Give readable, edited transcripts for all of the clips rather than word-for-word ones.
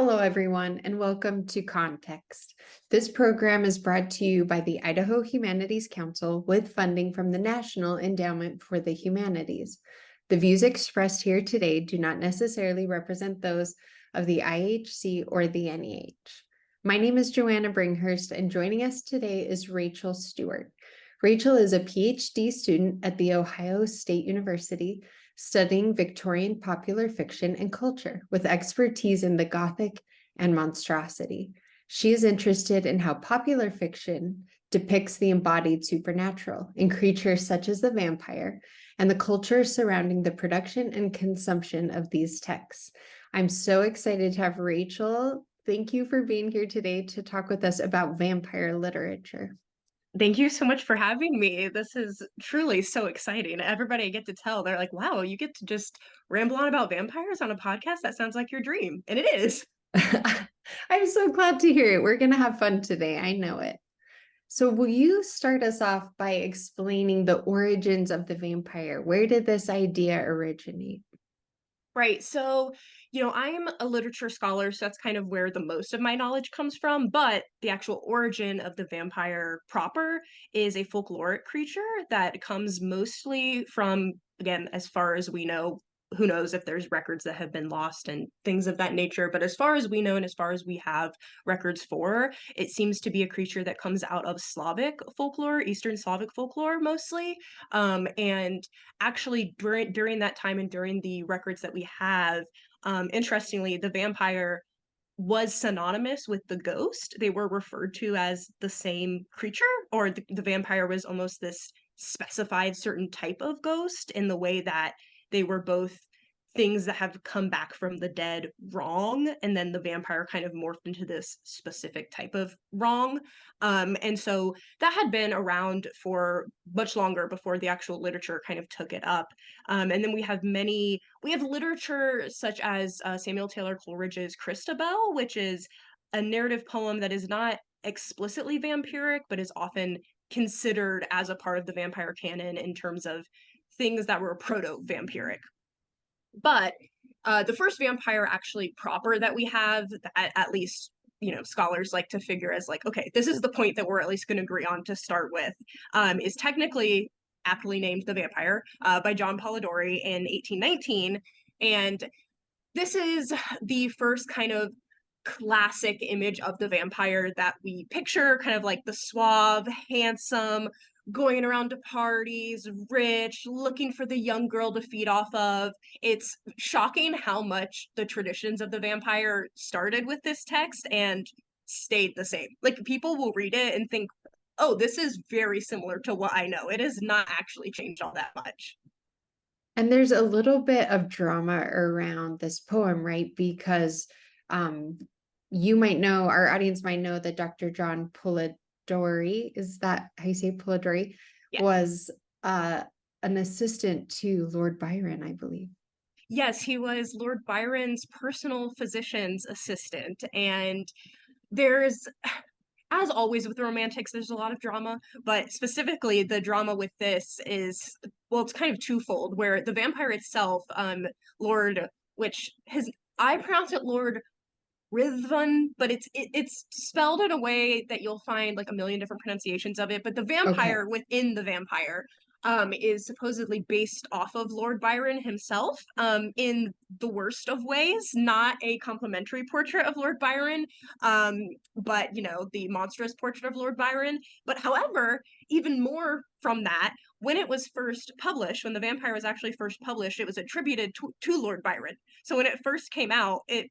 Hello, everyone, and welcome to Context. This program is brought to you by the Idaho Humanities Council with funding from the National Endowment for the Humanities. The views expressed here today do not necessarily represent those of the IHC or the NEH. My name is Johanna Bringhurst, and joining us today is Rachel Stewart. Rachel is a PhD student at The Ohio State University, studying Victorian popular fiction and culture with expertise in the Gothic and monstrosity. She is interested in how popular fiction depicts the embodied supernatural in creatures such as the vampire and the culture surrounding the production and consumption of these texts. I'm so excited to have Rachel. Thank you for being here today to talk with us about vampire literature. Thank you so much for having me. This is truly so exciting. Everybody I get to tell, they're like, wow, you get to just ramble on about vampires on a podcast? That sounds like your dream. And it is. I'm so glad to hear it. We're going to have fun today. I know it. So will you start us off by explaining the origins of the vampire? Where did this idea originate? Right. So, I'm a literature scholar, so that's kind of where the most of my knowledge comes from. But the actual origin of the vampire proper is a folkloric creature that comes mostly from, again, as far as we know, who knows if there's records that have been lost and things of that nature. But as far as we know, and as far as we have records for, it seems to be a creature that comes out of Slavic folklore, Eastern Slavic folklore mostly. And actually during that time and during the records that we have, interestingly, the vampire was synonymous with the ghost. They were referred to as the same creature, or the vampire was almost this specified certain type of ghost in the way that they were both things that have come back from the dead wrong, and then the vampire kind of morphed into this specific type of wrong. And so that had been around for much longer before the actual literature kind of took it up. And then we have literature such as Samuel Taylor Coleridge's Christabel, which is a narrative poem that is not explicitly vampiric, but is often considered as a part of the vampire canon in terms of things that were proto-vampiric. But the first vampire actually proper that we have, at least scholars like to figure as like, okay, this is the point that we're at least going to agree on to start with, is technically aptly named The Vampire by John Polidori in 1819. And this is the first kind of classic image of the vampire that we picture, kind of like the suave, handsome, going around to parties, rich, looking for the young girl to feed off of. It's shocking how much the traditions of the vampire started with this text and stayed the same. Like, people will read it and think, oh, this is very similar to what I know. It has not actually changed all that much. And there's a little bit of drama around this poem, right? Because you might know, our audience might know that Dr. John Polidori, is that how you say Polidori, Yes. was an assistant to Lord Byron, I believe. Yes, he was Lord Byron's personal physician's assistant. And there's, as always with the romantics, there's a lot of drama, but specifically the drama with this is, well, it's kind of twofold, where the vampire itself, Lord, which his, I pronounce it Lord Rithvan, but it's spelled in a way that you'll find like a million different pronunciations of it. But the Okay. vampire within the vampire is supposedly based off of Lord Byron himself, in the worst of ways, not a complimentary portrait of Lord Byron, but the monstrous portrait of Lord Byron. But however, even more from that, when it was first published, when the vampire was actually first published, it was attributed to Lord Byron. So when it first came out, it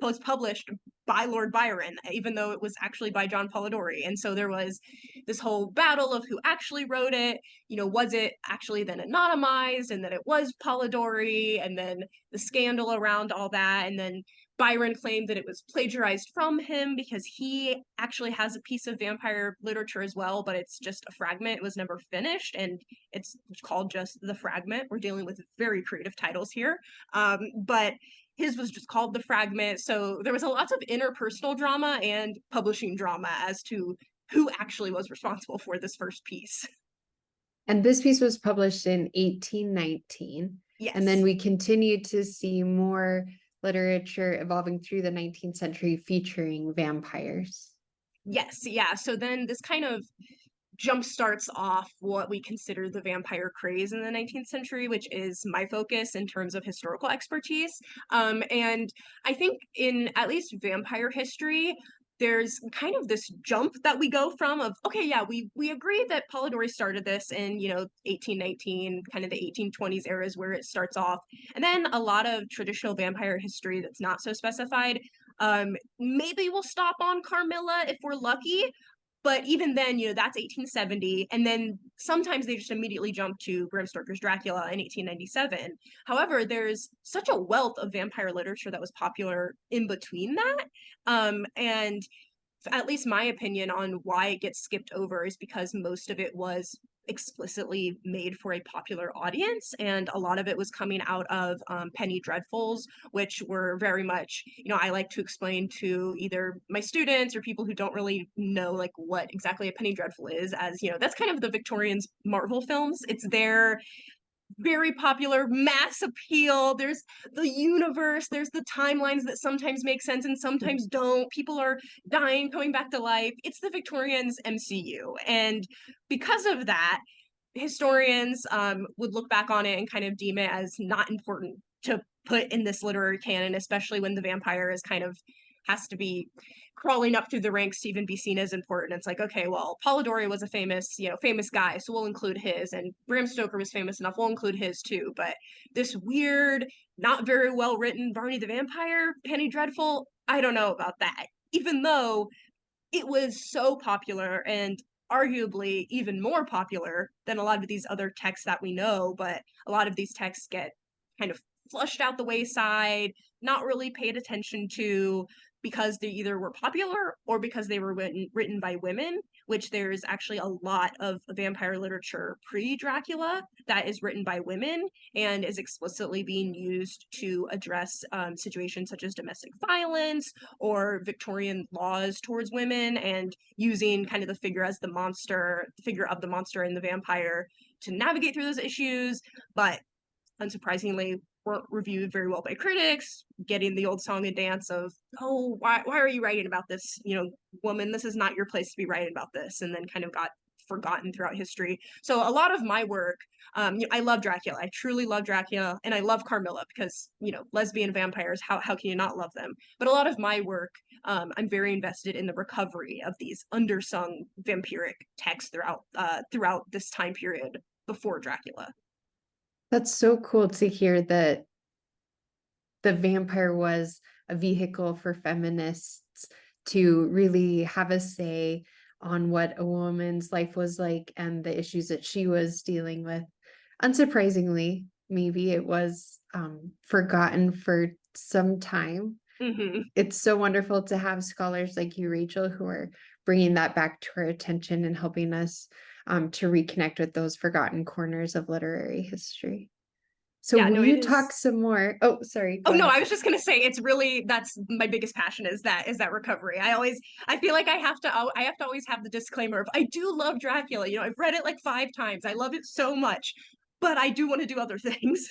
was published by Lord Byron, even though it was actually by John Polidori. And so there was this whole battle of who actually wrote it. Was it actually then anonymized, and then it was Polidori, and then the scandal around all that. And then Byron claimed that it was plagiarized from him because he actually has a piece of vampire literature as well, but it's just a fragment. It was never finished, and it's called just The Fragment. We're dealing with very creative titles here. But his was just called The Fragment. So there was a lot of interpersonal drama and publishing drama as to who actually was responsible for this first piece. And this piece was published in 1819. And then Yes. we continued to see more literature evolving through the 19th century featuring vampires. Yes, yeah. So then this kind of jump starts off what we consider the vampire craze in the 19th century, which is my focus in terms of historical expertise. And I think in at least vampire history, there's kind of this jump that we go from of, okay, yeah, we agree that Polidori started this in, 1819, kind of the 1820s eras where it starts off. And then a lot of traditional vampire history that's not so specified. Maybe we'll stop on Carmilla if we're lucky, but even then, that's 1870. And then sometimes they just immediately jump to Bram Stoker's Dracula in 1897. However, there's such a wealth of vampire literature that was popular in between that. And at least my opinion on why it gets skipped over is because most of it was explicitly made for a popular audience, and a lot of it was coming out of penny dreadfuls, which were very much, I like to explain to either my students or people who don't really know like what exactly a penny dreadful is, as that's kind of the Victorians Marvel films. It's their very popular mass appeal. There's the universe, there's the timelines that sometimes make sense and sometimes don't. People are dying, coming back to life. It's the Victorians MCU. And because of that, historians would look back on it and kind of deem it as not important to put in this literary canon, especially when the vampire is kind of has to be crawling up through the ranks to even be seen as important. It's like, okay, well, Polidori was a famous guy, so we'll include his, and Bram Stoker was famous enough, we'll include his too. But this weird, not very well written Barney the Vampire, Penny Dreadful, I don't know about that. Even though it was so popular and arguably even more popular than a lot of these other texts that we know, but a lot of these texts get kind of flushed out the wayside, not really paid attention to because they either were popular or because they were written by women, which there's actually a lot of vampire literature pre-Dracula that is written by women and is explicitly being used to address situations such as domestic violence or Victorian laws towards women, and using kind of the figure as the monster, the figure of the monster and the vampire to navigate through those issues. But unsurprisingly, weren't reviewed very well by critics, getting the old song and dance of, oh, why are you writing about this, woman? This is not your place to be writing about this, and then kind of got forgotten throughout history. So a lot of my work, I love Dracula. I truly love Dracula, and I love Carmilla because, lesbian vampires, how can you not love them? But a lot of my work, I'm very invested in the recovery of these undersung vampiric texts throughout this time period before Dracula. That's so cool to hear that the vampire was a vehicle for feminists to really have a say on what a woman's life was like and the issues that she was dealing with. Unsurprisingly, maybe it was forgotten for some time. Mm-hmm. It's so wonderful to have scholars like you, Rachel, who are bringing that back to our attention and helping us to reconnect with those forgotten corners of literary history. So Yeah, will no, it you talk is. some more? Oh, sorry, Oh go no, ahead. I was just gonna say it's really, that's my biggest passion, is that recovery. I feel like I have to always have the disclaimer of, I do love Dracula. I've read it like 5 times. I love it so much, but I do want to do other things.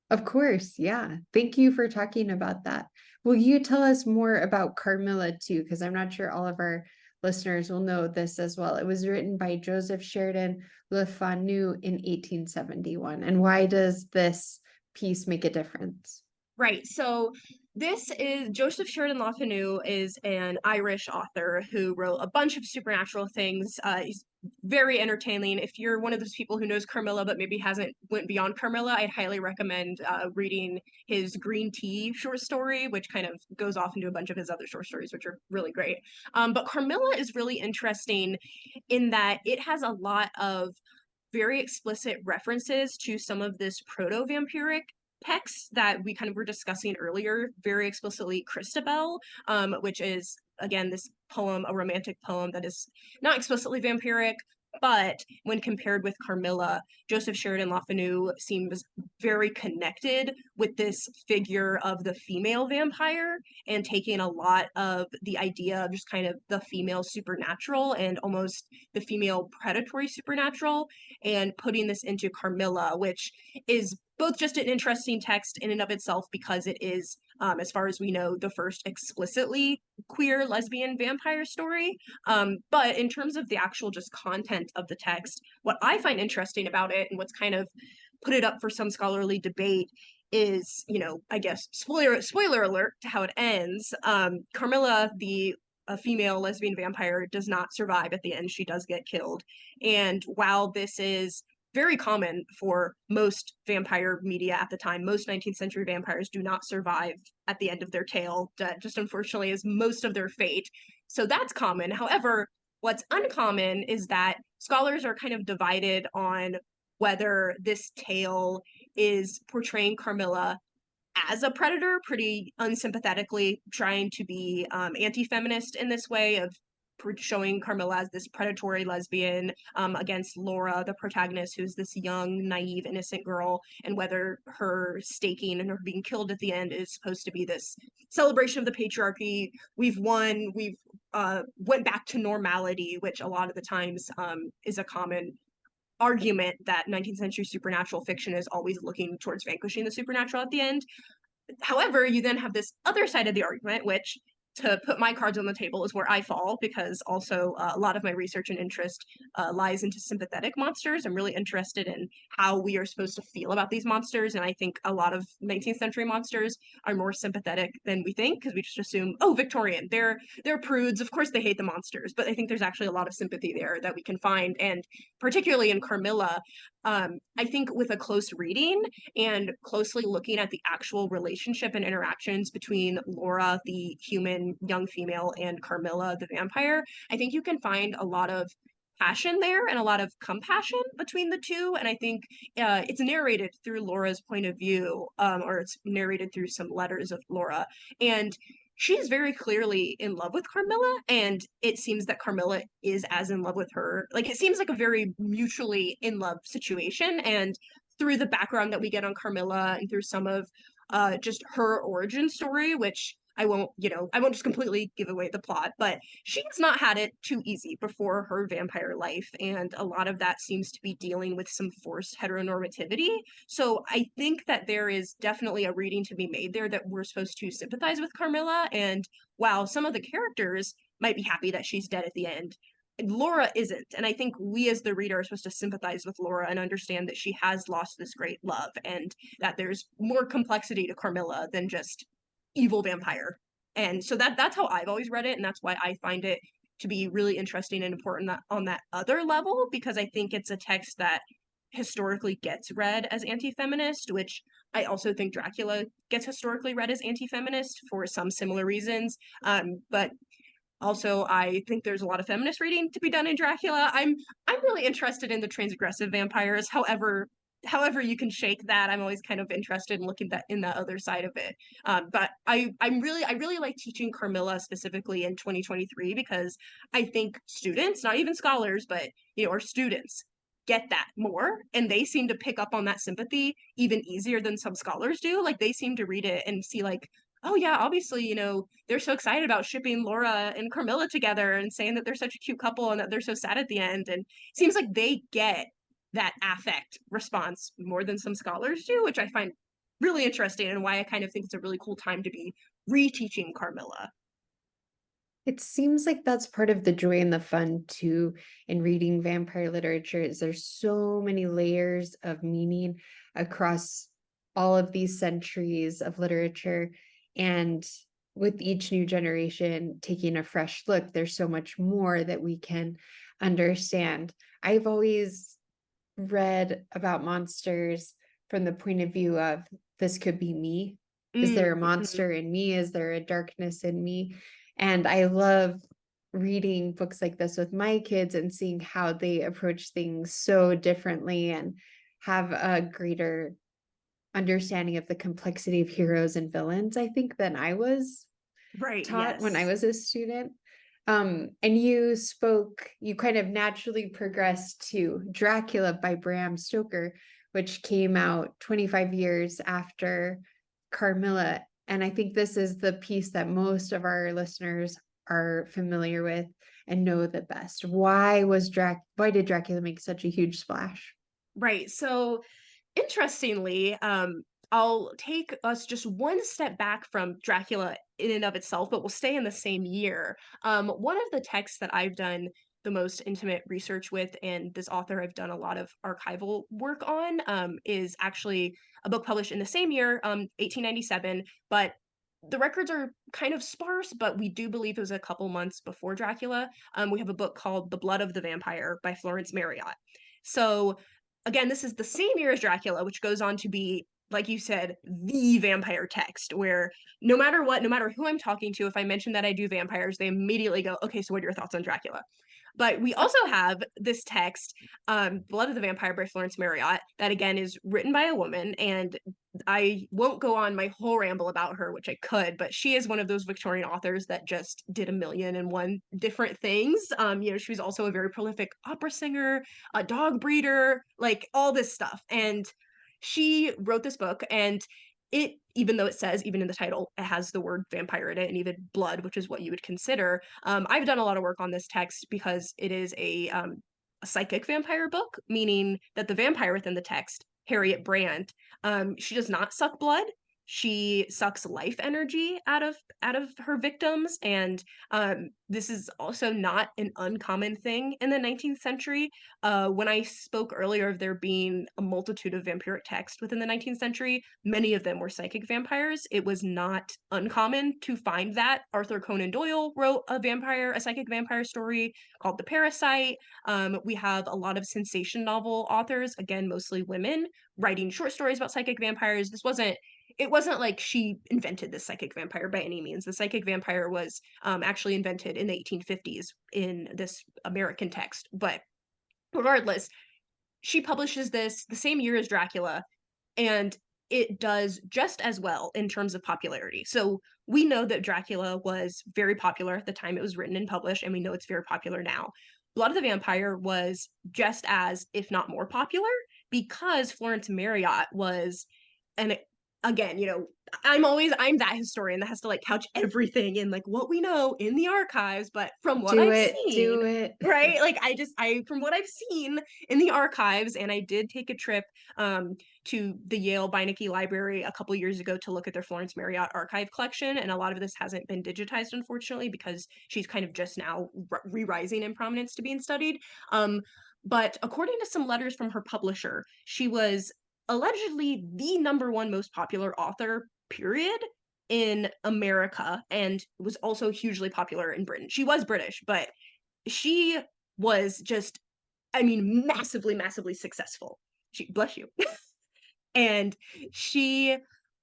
Of course, yeah. Thank you for talking about that. Will you tell us more about Carmilla too? Because I'm not sure all of our listeners will know this as well. It was written by Joseph Sheridan Le Fanu in 1871. And why does this piece make a difference? Right. So this is Joseph Sheridan Le Fanu is an Irish author who wrote a bunch of supernatural things. He's very entertaining. If you're one of those people who knows Carmilla but maybe hasn't went beyond Carmilla, I'd highly recommend reading his Green Tea short story, which kind of goes off into a bunch of his other short stories, which are really great. But Carmilla is really interesting in that it has a lot of very explicit references to some of this proto-vampiric texts that we kind of were discussing earlier, very explicitly Christabel, which is, again, this poem, a romantic poem that is not explicitly vampiric, but when compared with Carmilla, Joseph Sheridan Le Fanu seems very connected with this figure of the female vampire and taking a lot of the idea of just kind of the female supernatural and almost the female predatory supernatural and putting this into Carmilla, which is both just an interesting text in and of itself because it is, as far as we know, the first explicitly queer lesbian vampire story. But in terms of the actual just content of the text, what I find interesting about it and what's kind of put it up for some scholarly debate is, I guess spoiler alert to how it ends. Carmilla, the a female lesbian vampire, does not survive at the end. She does get killed. And while this is very common for most vampire media at the time, most 19th century vampires do not survive at the end of their tale. That just unfortunately is most of their fate. So that's common. However, what's uncommon is that scholars are kind of divided on whether this tale is portraying Carmilla as a predator, pretty unsympathetically trying to be anti-feminist in this way of showing Carmilla as this predatory lesbian against Laura, the protagonist, who's this young, naive, innocent girl, and whether her staking and her being killed at the end is supposed to be this celebration of the patriarchy. We've won. We've went back to normality, which a lot of the times is a common argument that 19th century supernatural fiction is always looking towards vanquishing the supernatural at the end. However, you then have this other side of the argument, which, to put my cards on the table, is where I fall, because also a lot of my research and interest lies into sympathetic monsters. I'm really interested in how we are supposed to feel about these monsters, and I think a lot of 19th century monsters are more sympathetic than we think, because we just assume, oh, Victorian, they're prudes, of course they hate the monsters. But I think there's actually a lot of sympathy there that we can find, and particularly in Carmilla, I think with a close reading and closely looking at the actual relationship and interactions between Laura, the human young female, and Carmilla, the vampire, I think you can find a lot of passion there and a lot of compassion between the two. And I think it's narrated through Laura's point of view, or it's narrated through some letters of Laura. And she's very clearly in love with Carmilla, and it seems that Carmilla is as in love with her. Like, it seems like a very mutually in love situation. And through the background that we get on Carmilla and through some of just her origin story, which I won't just completely give away the plot, but she's not had it too easy before her vampire life. And a lot of that seems to be dealing with some forced heteronormativity. So I think that there is definitely a reading to be made there that we're supposed to sympathize with Carmilla. And while some of the characters might be happy that she's dead at the end, Laura isn't. And I think we as the reader are supposed to sympathize with Laura and understand that she has lost this great love and that there's more complexity to Carmilla than just evil vampire. And so that's how I've always read it, and that's why I find it to be really interesting and important on that other level, because I think it's a text that historically gets read as anti-feminist, which I also think Dracula gets historically read as anti-feminist for some similar reasons. But also, I think there's a lot of feminist reading to be done in Dracula. I'm really interested in the transgressive vampires. However you can shake that, I'm always kind of interested in looking in that other side of it. But I really like teaching Carmilla specifically in 2023 because I think students, not even scholars, but our students get that more, and they seem to pick up on that sympathy even easier than some scholars do. Like, they seem to read it and see, like, oh yeah, obviously, they're so excited about shipping Laura and Carmilla together and saying that they're such a cute couple and that they're so sad at the end. And it seems like they get that affect response more than some scholars do, which I find really interesting and why I kind of think it's a really cool time to be reteaching Carmilla. It seems like that's part of the joy and the fun too in reading vampire literature is there's so many layers of meaning across all of these centuries of literature. And with each new generation taking a fresh look, there's so much more that we can understand. I've always read about monsters from the point of view of this could be me. Is there a Mm-hmm. monster in me? Is there a darkness in me? And I love reading books like this with my kids and seeing how they approach things so differently and have a greater understanding of the complexity of heroes and villains, I think, than I was Right, taught when I yes. was a student. And you kind of naturally progressed to Dracula by Bram Stoker, which came out 25 years after Carmilla. And I think this is the piece that most of our listeners are familiar with and know the best. Why did Dracula make such a huge splash? Right. So interestingly, I'll take us just one step back from Dracula in and of itself, but we'll stay in the same year. One of the texts that I've done the most intimate research with, and this author I've done a lot of archival work on, is actually a book published in the same year, 1897. But the records are kind of sparse, but we do believe it was a couple months before Dracula. We have a book called The Blood of the Vampire by Florence Marryat. So again, this is the same year as Dracula, which goes on to be, like you said, the vampire text, where no matter what, no matter who I'm talking to, if I mention that I do vampires, they immediately go, okay, so what are your thoughts on Dracula? But we also have this text, Blood of the Vampire by Florence Marryat, that again is written by a woman. And I won't go on my whole ramble about her, which I could, but she is one of those Victorian authors that just did a million and one different things. She was also a very prolific opera singer, a dog breeder, like all this stuff. And she wrote this book, and it, even though it says, even in the title, it has the word vampire in it and even blood, which is what you would consider. I've done a lot of work on this text because it is a psychic vampire book, meaning that the vampire within the text, Harriet Brand, she does not suck blood. She sucks life energy out of her victims, and this is also not an uncommon thing in the 19th century. When I spoke earlier of there being a multitude of vampiric texts within the 19th century, many of them were psychic vampires. It was not uncommon to find that. Arthur Conan Doyle wrote a psychic vampire story called The Parasite. We have a lot of sensation novel authors, again, mostly women, writing short stories about psychic vampires. It wasn't like she invented the psychic vampire by any means. The psychic vampire was actually invented in the 1850s in this American text. But regardless, she publishes this the same year as Dracula, and it does just as well in terms of popularity. So we know that Dracula was very popular at the time it was written and published, and we know it's very popular now. Blood of the Vampire was just as, if not more popular, because Florence Marryat was an again, I'm that historian that has to like couch everything in like what we know in the archives, but from what Do I've it, seen, do it. right? Like I from what I've seen in the archives, and I did take a trip to the Yale Beinecke Library a couple years ago to look at their Florence Marryat archive collection, and a lot of this hasn't been digitized, unfortunately, because she's kind of just now re-rising in prominence to being studied. But according to some letters from her publisher, she was allegedly the number one most popular author, period, in America, and was also hugely popular in Britain. She was British, but she was just, I mean, massively, massively successful. Bless you. And she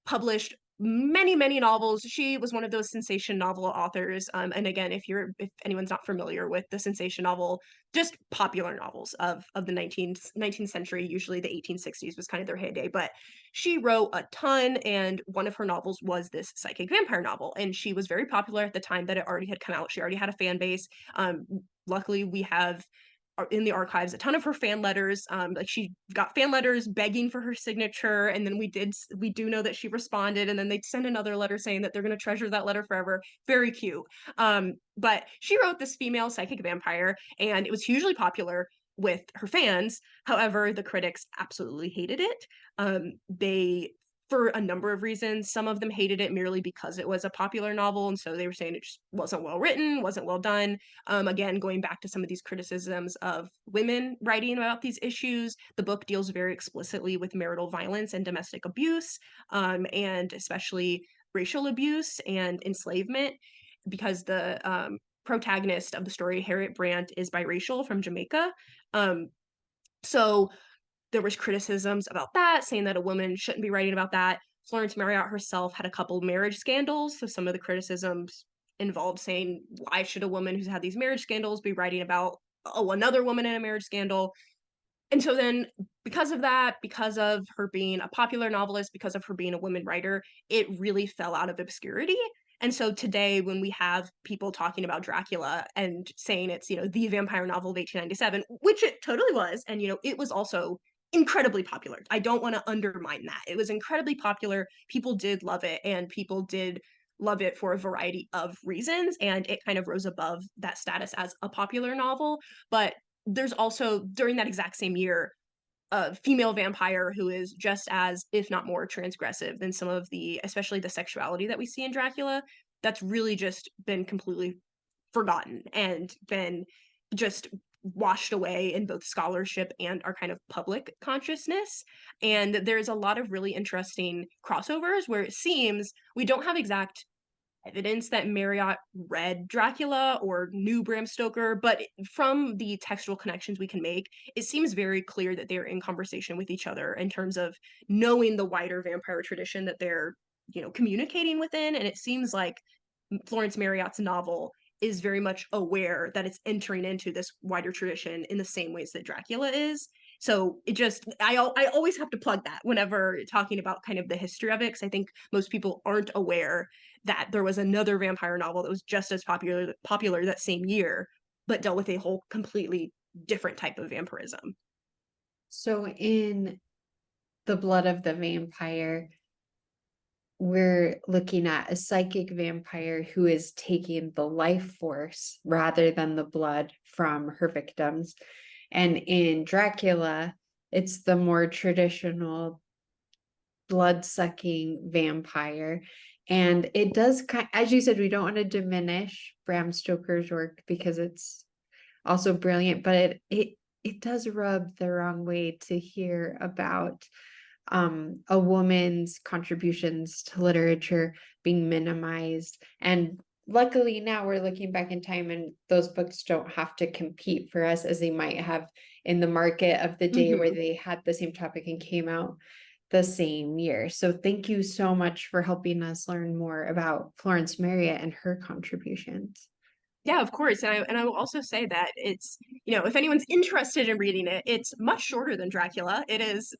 published many, many novels. She was one of those sensation novel authors. And again, if anyone's not familiar with the sensation novel, just popular novels of the 19th century, usually the 1860s was kind of their heyday. But she wrote a ton, and one of her novels was this psychic vampire novel. And she was very popular at the time that it already had come out. She already had a fan base. Luckily, we have in the archives a ton of her fan letters. Like she got fan letters begging for her signature, and then we do know that she responded, and then they'd send another letter saying that they're going to treasure that letter forever. Very cute. But she wrote this female psychic vampire, and it was hugely popular with her fans. However, the critics absolutely hated it. They for a number of reasons. Some of them hated it merely because it was a popular novel, and so they were saying it just wasn't well written, wasn't well done. Again, going back to some of these criticisms of women writing about these issues, the book deals very explicitly with marital violence and domestic abuse, and especially racial abuse and enslavement, because the protagonist of the story, Harriet Brandt, is biracial from Jamaica. So there was criticisms about that, saying that a woman shouldn't be writing about that. Florence Marryat herself had a couple marriage scandals, so some of the criticisms involved saying, why should a woman who's had these marriage scandals be writing about another woman in a marriage scandal? And so then because of that, because of her being a popular novelist, because of her being a woman writer, it really fell out of obscurity. And so today, when we have people talking about Dracula and saying it's, the vampire novel of 1897, which it totally was, and, it was also incredibly popular. I don't want to undermine that. It was incredibly popular. People did love it, and people did love it for a variety of reasons, and it kind of rose above that status as a popular novel. But there's also, during that exact same year, a female vampire who is just as, if not more, transgressive than some of the, especially the sexuality that we see in Dracula. That's really just been completely forgotten and been just washed away in both scholarship and our kind of public consciousness. And there's a lot of really interesting crossovers where it seems we don't have exact evidence that Marriott read Dracula or knew Bram Stoker, but from the textual connections we can make, it seems very clear that they're in conversation with each other in terms of knowing the wider vampire tradition that they're, communicating within. And it seems like Florence Marriott's novel is very much aware that it's entering into this wider tradition in the same ways that Dracula is. So it just, I always have to plug that whenever talking about kind of the history of it, because I think most people aren't aware that there was another vampire novel that was just as popular that same year, but dealt with a whole completely different type of vampirism. So in The Blood of the Vampire, we're looking at a psychic vampire who is taking the life force rather than the blood from her victims. And in Dracula, it's the more traditional blood-sucking vampire. And it does as you said, we don't want to diminish Bram Stoker's work because it's also brilliant, but it does rub the wrong way to hear about a woman's contributions to literature being minimized. And luckily now we're looking back in time and those books don't have to compete for us as they might have in the market of the day where they had the same topic and came out the same year. So thank you so much for helping us learn more about Florence Marriott and her contributions. Yeah, of course. And I will also say that it's, if anyone's interested in reading it, it's much shorter than Dracula. It's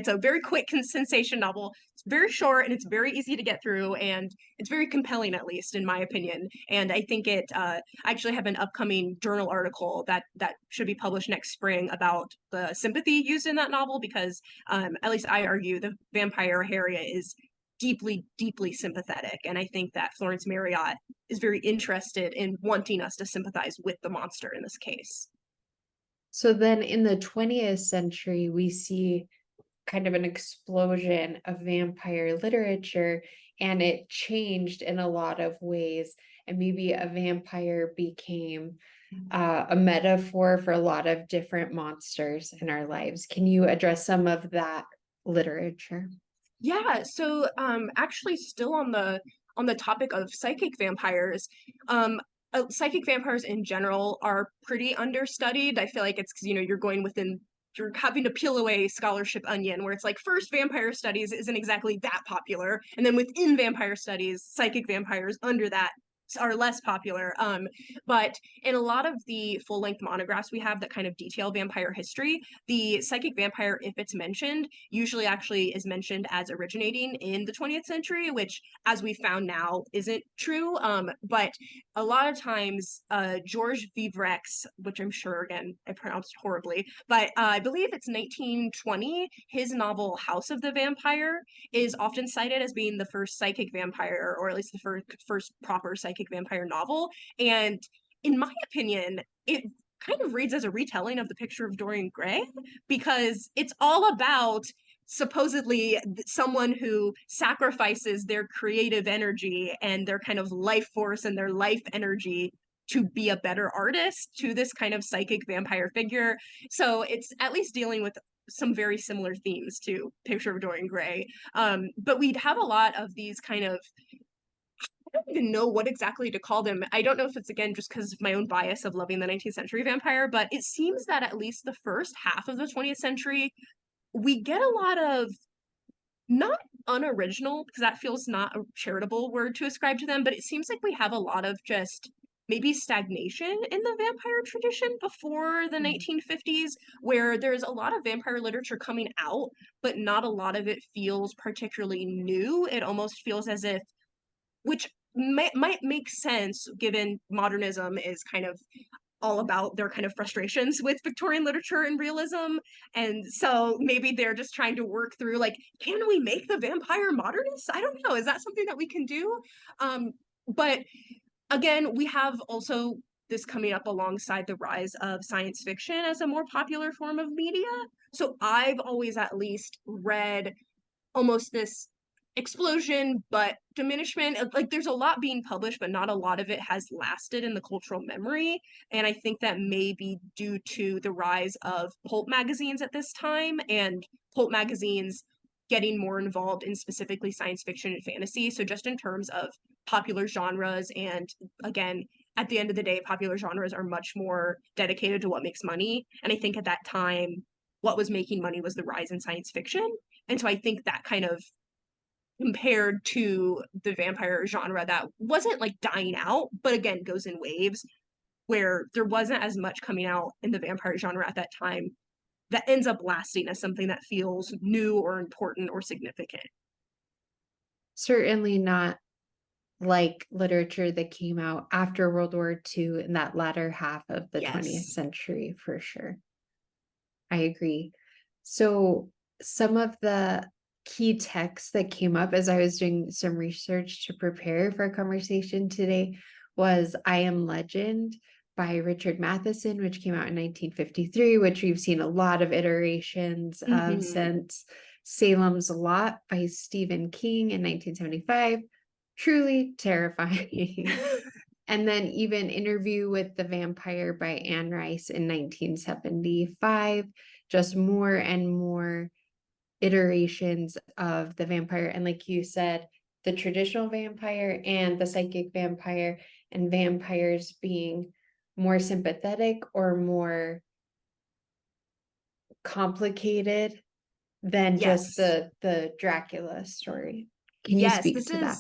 a very quick sensation novel. It's very short and it's very easy to get through and it's very compelling, at least in my opinion. And I think I actually have an upcoming journal article that should be published next spring about the sympathy used in that novel because, at least I argue the vampire Harriet is deeply, deeply sympathetic. And I think that Florence Marriott is very interested in wanting us to sympathize with the monster in this case. So then in the 20th century, we see kind of an explosion of vampire literature, and it changed in a lot of ways. And maybe a vampire became a metaphor for a lot of different monsters in our lives. Can you address some of that literature? Yeah, so actually still on the topic of psychic vampires, psychic vampires in general are pretty understudied. I feel like it's because you're having to peel away scholarship onion where it's like first vampire studies isn't exactly that popular, and then within vampire studies, psychic vampires under that are less popular. But in a lot of the full-length monographs we have that kind of detail vampire history, the psychic vampire, if it's mentioned, usually actually is mentioned as originating in the 20th century, which, as we found now, isn't true. But a lot of times, Georges Vivrec's, which I'm sure, again, I pronounced horribly, but I believe it's 1920, his novel House of the Vampire is often cited as being the first psychic vampire, or at least the first proper psychic vampire novel. And in my opinion, it kind of reads as a retelling of The Picture of Dorian Gray because it's all about supposedly someone who sacrifices their creative energy and their kind of life force and their life energy to be a better artist to this kind of psychic vampire figure. So it's at least dealing with some very similar themes to Picture of Dorian Gray. But we'd have a lot of these kind of, I don't even know what exactly to call them. I don't know if it's again just because of my own bias of loving the 19th century vampire, but it seems that at least the first half of the 20th century, we get a lot of not unoriginal, because that feels not a charitable word to ascribe to them, but it seems like we have a lot of just maybe stagnation in the vampire tradition before the 1950s, where there's a lot of vampire literature coming out, but not a lot of it feels particularly new. It almost feels as if, which might make sense given modernism is kind of all about their kind of frustrations with Victorian literature and realism. And so maybe they're just trying to work through like, can we make the vampire modernist? I don't know. Is that something that we can do? But again, we have also this coming up alongside the rise of science fiction as a more popular form of media. So I've always at least read almost this explosion but diminishment of, like, there's a lot being published but not a lot of it has lasted in the cultural memory, and I think that may be due to the rise of pulp magazines at this time, and pulp magazines getting more involved in specifically science fiction and fantasy. So just in terms of popular genres, and again, at the end of the day, popular genres are much more dedicated to what makes money, and I think at that time what was making money was the rise in science fiction. And so I think that kind of compared to the vampire genre that wasn't like dying out, but again goes in waves, where there wasn't as much coming out in the vampire genre at that time that ends up lasting as something that feels new or important or significant. Certainly not like literature that came out after World War II in that latter half of the 20th Yes. century, for sure. I agree. So, some of the key texts that came up as I was doing some research to prepare for our conversation today was I Am Legend by Richard Matheson, which came out in 1953, which we've seen a lot of iterations of Mm-hmm. since. Salem's Lot by Stephen King in 1975. Truly terrifying. And then even Interview with the Vampire by Anne Rice in 1975. Just more and more iterations of the vampire. And like you said, the traditional vampire and the psychic vampire, and vampires being more sympathetic or more complicated than just Yes. the Dracula story. Can you Yes, speak to that?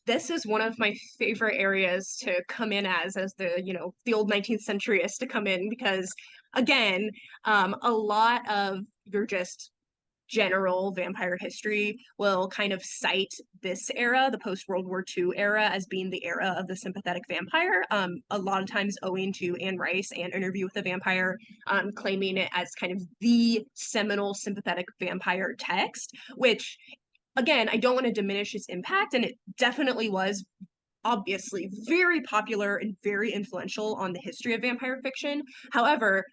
this is one of my favorite areas to come in as the, the old 19th centuryist to come in, because again, a lot of your just general vampire history will kind of cite this era, the post World War II era, as being the era of the sympathetic vampire. A lot of times owing to Anne Rice and Interview with the Vampire, claiming it as kind of the seminal sympathetic vampire text, which again, I don't want to diminish its impact, and it definitely was obviously very popular and very influential on the history of vampire fiction. However,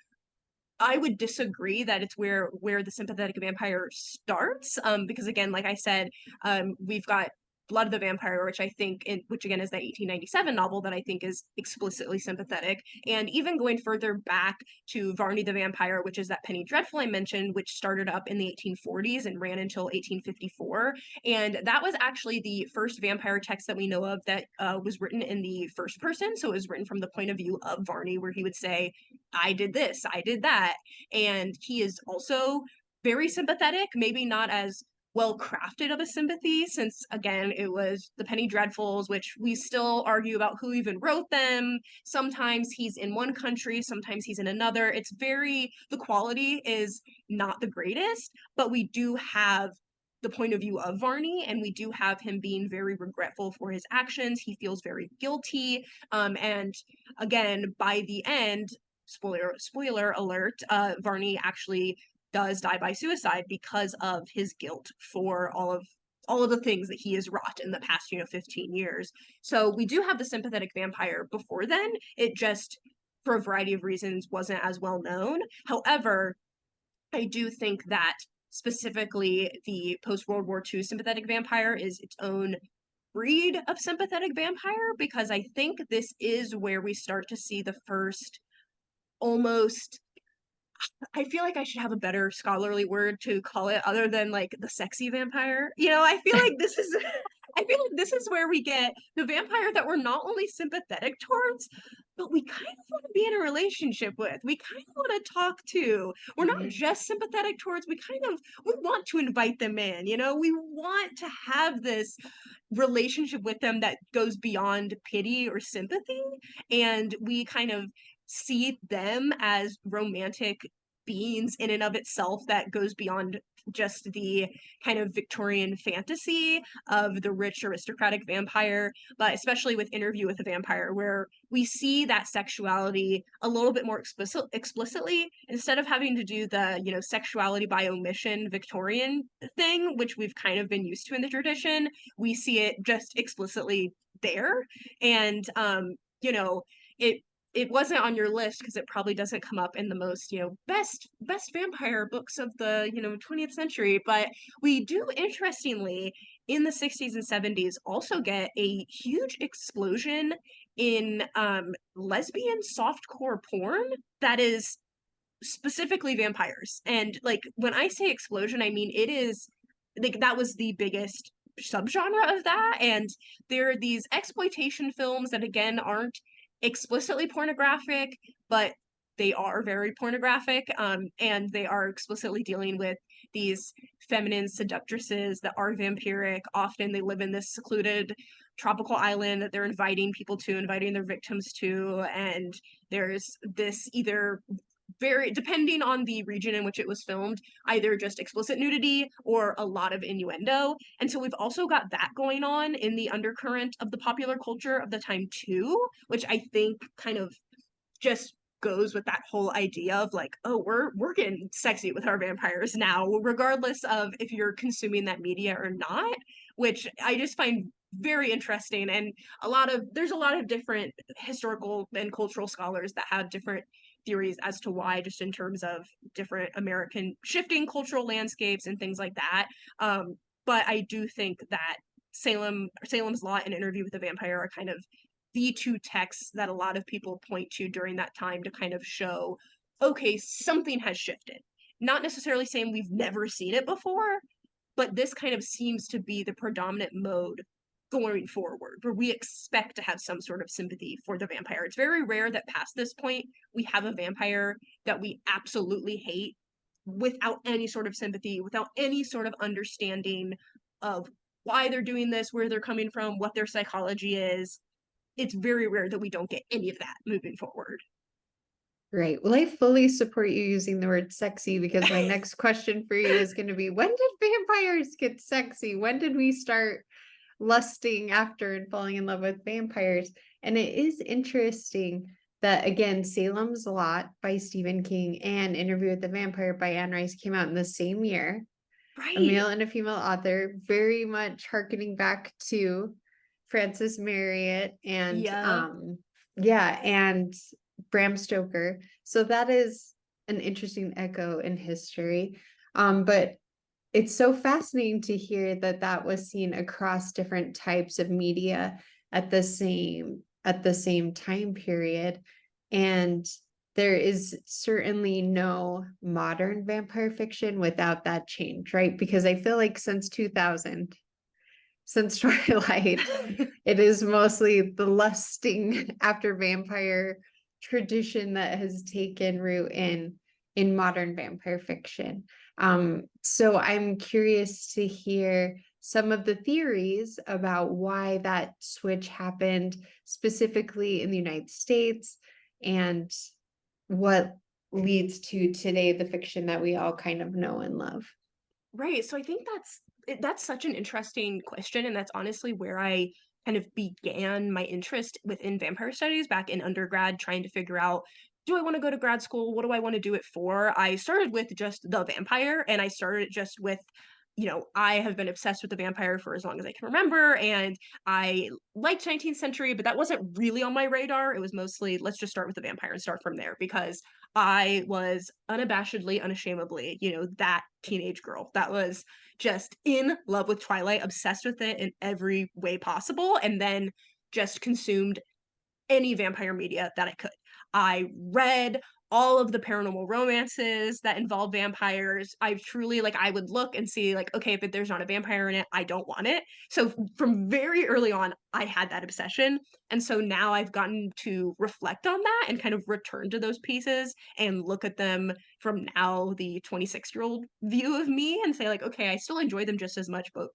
I would disagree that it's where the sympathetic vampire starts, because again, like I said, we've got Blood of the Vampire, which I think, which again is that 1897 novel that I think is explicitly sympathetic, and even going further back to Varney the Vampire, which is that Penny Dreadful I mentioned, which started up in the 1840s and ran until 1854, and that was actually the first vampire text that we know of that was written in the first person, so it was written from the point of view of Varney, where he would say, I did this, I did that. And he is also very sympathetic, maybe not as well crafted of a sympathy, since again, it was the Penny Dreadfuls, which we still argue about who even wrote them. Sometimes he's in one country, sometimes he's in another. It's very, the quality is not the greatest, but we do have the point of view of Varney, and we do have him being very regretful for his actions. He feels very guilty. And again, by the end, spoiler alert, Varney actually does die by suicide because of his guilt for all of the things that he has wrought in the past 15 years. So we do have the sympathetic vampire before then. It just, for a variety of reasons, wasn't as well known. However, I do think that specifically the post World War II sympathetic vampire is its own breed of sympathetic vampire, because I think this is where we start to see the first almost, I feel like I should have a better scholarly word to call it other than like the sexy vampire. I feel like this is I feel like this is where we get the vampire that we're not only sympathetic towards, but we kind of want to be in a relationship with. We kind of want to talk to. We're not Mhm. just sympathetic towards, we want to invite them in, we want to have this relationship with them that goes beyond pity or sympathy, and we kind of see them as romantic beings in and of itself that goes beyond just the kind of Victorian fantasy of the rich aristocratic vampire, but especially with Interview with a Vampire, where we see that sexuality a little bit more explicitly, instead of having to do the, sexuality by omission Victorian thing, which we've kind of been used to in the tradition. We see it just explicitly there. And you know, it it wasn't on your list because it probably doesn't come up in the most, best vampire books of the, 20th century. But we do, interestingly, in the 60s and 70s, also get a huge explosion in lesbian softcore porn that is specifically vampires. And like when I say explosion, I mean it is like that was the biggest subgenre of that. And there are these exploitation films that again aren't explicitly pornographic, but they are very pornographic. And they are explicitly dealing with these feminine seductresses that are vampiric. Often they live in this secluded tropical island that they're inviting people to, inviting their victims to, and there's this either very, depending on the region in which it was filmed, either just explicit nudity or a lot of innuendo. And so we've also got that going on in the undercurrent of the popular culture of the time too, which I think kind of just goes with that whole idea of like, oh, we're getting sexy with our vampires now, regardless of if you're consuming that media or not, which I just find very interesting. And there's a lot of different historical and cultural scholars that have different theories as to why, just in terms of different American shifting cultural landscapes and things like that. But I do think that Salem's Lot and Interview with the Vampire are kind of the two texts that a lot of people point to during that time to kind of show, okay, something has shifted. Not necessarily saying we've never seen it before, but this kind of seems to be the predominant mode going forward, where we expect to have some sort of sympathy for the vampire. It's very rare that past this point we have a vampire that we absolutely hate without any sort of sympathy, without any sort of understanding of why they're doing this, where they're coming from, what their psychology is. It's very rare that we don't get any of that moving forward. Right. Well, I fully support you using the word sexy because my next question for you is going to be, when did vampires get sexy? When did we start lusting after and falling in love with vampires? And it is interesting that, again, Salem's Lot by Stephen King and Interview with the Vampire by Anne Rice came out in the same year. A Right. male and a female author, very much harkening back to Frances Marryat and Yeah. yeah, and Bram Stoker. So that is an interesting echo in history. But it's so fascinating to hear that that was seen across different types of media at the same time period. And there is certainly no modern vampire fiction without that change, right? Because I feel like since 2000, since Twilight, it is mostly the lusting after vampire tradition that has taken root in modern vampire fiction. So I'm curious to hear some of the theories about why that switch happened specifically in the United States and what leads to today the fiction that we all kind of know and love. Right. So I think that's such an interesting question, and that's honestly where I kind of began my interest within vampire studies back in undergrad, trying to figure out, do I want to go to grad school? What do I want to do it for? I started with just the vampire, and I started just with, I have been obsessed with the vampire for as long as I can remember, and I liked 19th century, but that wasn't really on my radar. It was mostly, let's just start with the vampire and start from there, because I was unabashedly, unashamedly, that teenage girl that was just in love with Twilight, obsessed with it in every way possible, and then just consumed any vampire media that I could. I read all of the paranormal romances that involve vampires. I've truly, like, I would look and see, like, okay, if there's not a vampire in it, I don't want it. So from very early on, I had that obsession. And so now I've gotten to reflect on that and kind of return to those pieces and look at them from now the 26-year-old view of me and say, like, okay, I still enjoy them just as much, but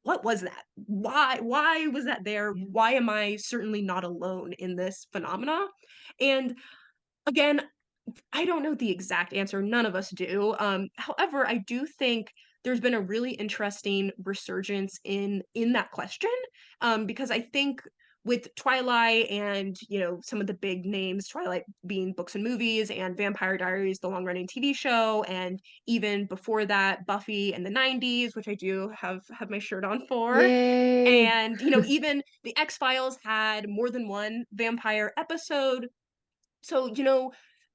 what was that? Why was that there? Yeah. Why am I certainly not alone in this phenomena? And again, I don't know the exact answer. None of us do. However, I do think there's been a really interesting resurgence in that question, because I think with Twilight and some of the big names, Twilight being books and movies, and Vampire Diaries, the long running TV show, and even before that, Buffy in the '90s, which I do have my shirt on for. Yay. And even the X Files had more than one vampire episode. So,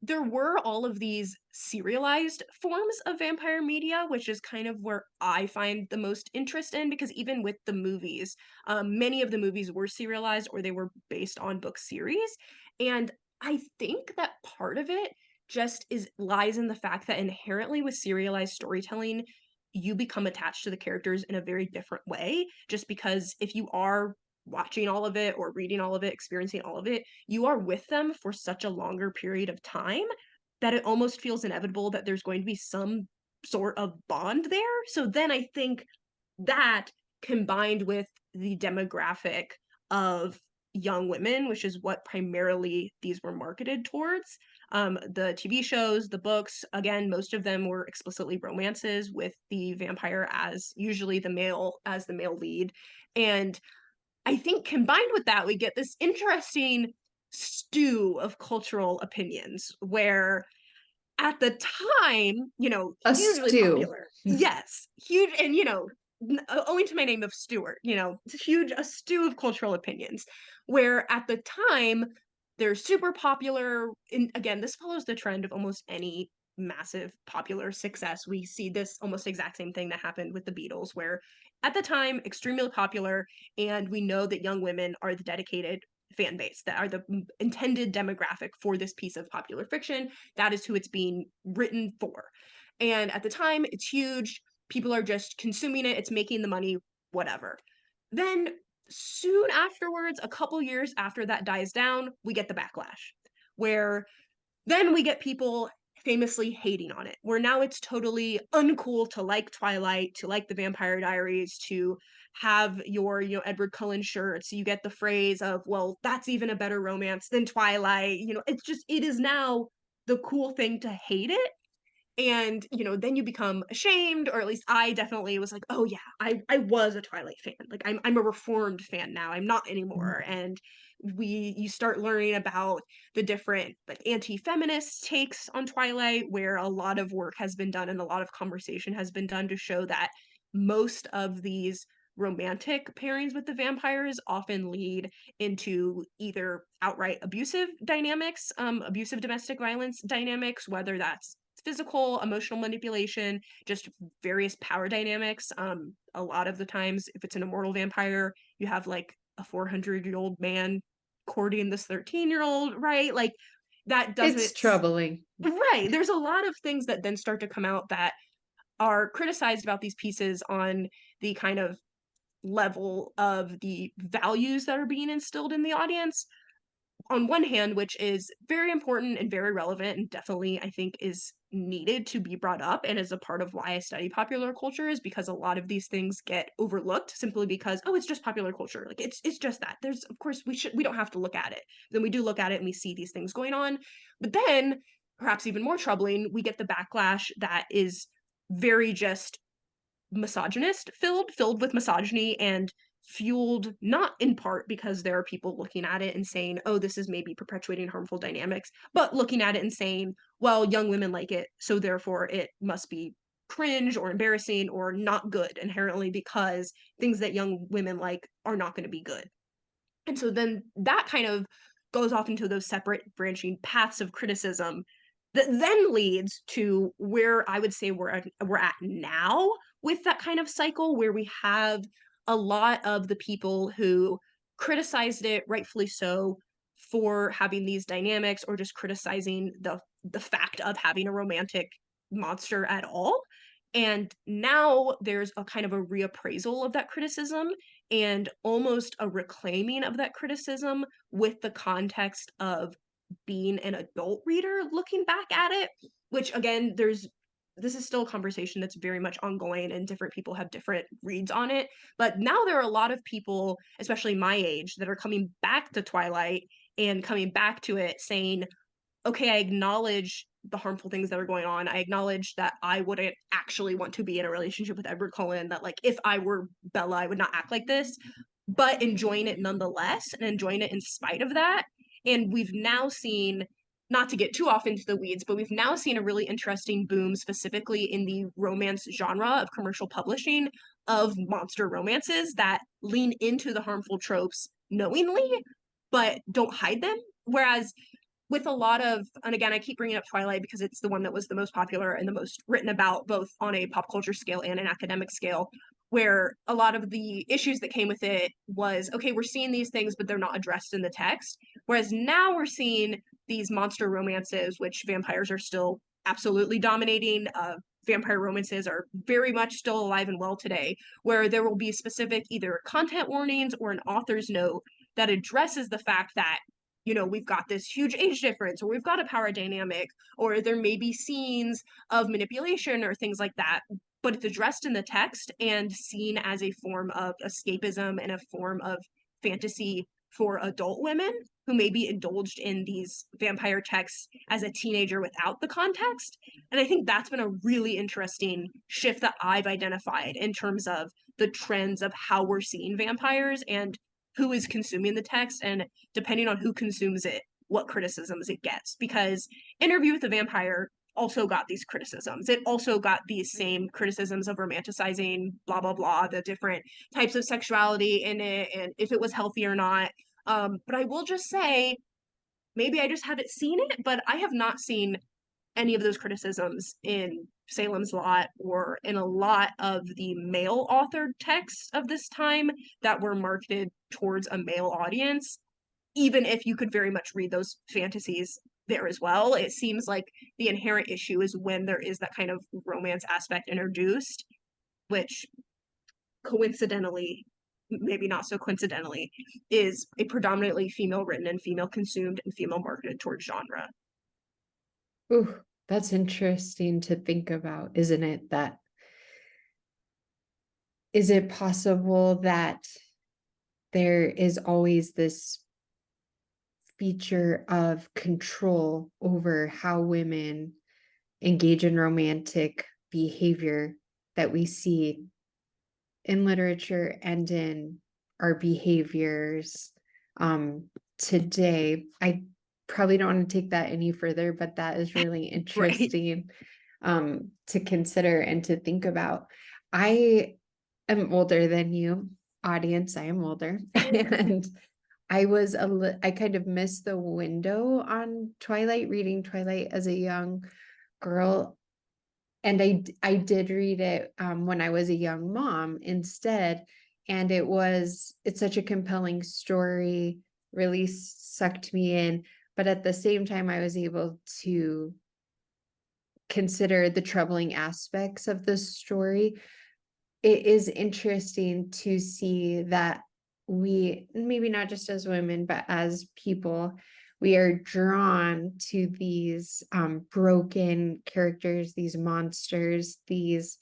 there were all of these serialized forms of vampire media, which is kind of where I find the most interest in because even with the movies, many of the movies were serialized or they were based on book series. And I think that part of it just is lies in the fact that inherently with serialized storytelling, you become attached to the characters in a very different way. Just because if you are watching all of it or reading all of it, experiencing all of it, you are with them for such a longer period of time that it almost feels inevitable that there's going to be some sort of bond there. So then I think that combined with the demographic of young women, which is what primarily these were marketed towards. The TV shows, the books, again, most of them were explicitly romances with the vampire as usually the male lead. And I think combined with that, we get this interesting stew of cultural opinions where at the time, A hugely stew. popular. Yes, huge and, owing to my name of Stewart, it's a stew of cultural opinions where at the time they're super popular. And again, this follows the trend of almost any massive popular success. We see this almost exact same thing that happened with the Beatles, where at the time, extremely popular, and we know that young women are the dedicated fan base that are the intended demographic for this piece of popular fiction. That is who it's being written for. And at the time, it's huge. People are just consuming it. It's making the money, whatever. Then soon afterwards, a couple years after that dies down, we get the backlash where then we get people famously hating on it, where now it's totally uncool to like Twilight, to like the Vampire Diaries, to have your, Edward Cullen shirts. You get the phrase of, well, that's even a better romance than Twilight. It is now the cool thing to hate it. And, then you become ashamed, or at least I definitely was like, "Oh, yeah, I was a Twilight fan. Like, I'm a reformed fan now, I'm not anymore." And you start learning about the different, like, anti-feminist takes on Twilight, where a lot of work has been done and a lot of conversation has been done to show that most of these romantic pairings with the vampires often lead into either outright abusive dynamics, abusive domestic violence dynamics, whether that's physical, emotional manipulation, just various power dynamics. A lot of the times, if it's an immortal vampire, you have like a 400-year-old man courting this 13-year-old, right? Like that It's doesn't, troubling. right. There's a lot of things that then start to come out that are criticized about these pieces on the kind of level of the values that are being instilled in the audience on one hand, which is very important and very relevant, and definitely I think is needed to be brought up and is a part of why I study popular culture, is because a lot of these things get overlooked simply because, oh, it's just popular culture. Like it's just that. There's of course we don't have to look at it. Then we do look at it and we see these things going on. But then, perhaps even more troubling, we get the backlash that is very just misogynist filled with misogyny and fueled not in part because there are people looking at it and saying, oh, this is maybe perpetuating harmful dynamics, but looking at it and saying, well, young women like it, so therefore it must be cringe or embarrassing or not good inherently because things that young women like are not going to be good. And so then that kind of goes off into those separate branching paths of criticism that then leads to where I would say we're at now with that kind of cycle where we have a lot of the people who criticized it, rightfully so, for having these dynamics or just criticizing the fact of having a romantic monster at all. And now there's a kind of a reappraisal of that criticism and almost a reclaiming of that criticism with the context of being an adult reader looking back at it, which again, this is still a conversation that's very much ongoing and different people have different reads on it. But now there are a lot of people, especially my age, that are coming back to Twilight and coming back to it saying, okay, I acknowledge the harmful things that are going on. I acknowledge that I wouldn't actually want to be in a relationship with Edward Cullen, that like if I were Bella, I would not act like this, but enjoying it nonetheless and enjoying it in spite of that. And we've now seen, not to get too off into the weeds, but we've now seen a really interesting boom specifically in the romance genre of commercial publishing of monster romances that lean into the harmful tropes knowingly, but don't hide them. Whereas with a lot of, and again, I keep bringing up Twilight because it's the one that was the most popular and the most written about, both on a pop culture scale and an academic scale, where a lot of the issues that came with it was, okay, we're seeing these things, but they're not addressed in the text. Whereas now we're seeing these monster romances, which vampires are still absolutely dominating. Vampire romances are very much still alive and well today, where there will be specific either content warnings or an author's note that addresses the fact that, we've got this huge age difference, or we've got a power dynamic, or there may be scenes of manipulation or things like that, but it's addressed in the text and seen as a form of escapism and a form of fantasy for adult women who maybe indulged in these vampire texts as a teenager without the context. And I think that's been a really interesting shift that I've identified in terms of the trends of how we're seeing vampires and who is consuming the text, and depending on who consumes it, what criticisms it gets. Because Interview with the Vampire also got these criticisms. It also got these same criticisms of romanticizing, blah, blah, blah, the different types of sexuality in it and if it was healthy or not. But I will just say, maybe I just haven't seen it, but I have not seen any of those criticisms in Salem's Lot or in a lot of the male authored texts of this time that were marketed towards a male audience, even if you could very much read those fantasies there as well. It seems like the inherent issue is when there is that kind of romance aspect introduced, which coincidentally, maybe not so coincidentally, is a predominantly female written and female consumed and female marketed towards genre. Ooh, that's interesting to think about, isn't it? That is it possible that there is always this feature of control over how women engage in romantic behavior that we see in literature and in our behaviors today? I probably don't want to take that any further, but that is really Right. interesting to consider and to think about. I am older than you, audience. I am older, and I kind of missed the window on Twilight, reading Twilight as a young girl. And I did read it when I was a young mom instead. And it's such a compelling story, really sucked me in. But at the same time, I was able to consider the troubling aspects of the story. It is interesting to see that we, maybe not just as women, but as people, we are drawn to these broken characters, these monsters, these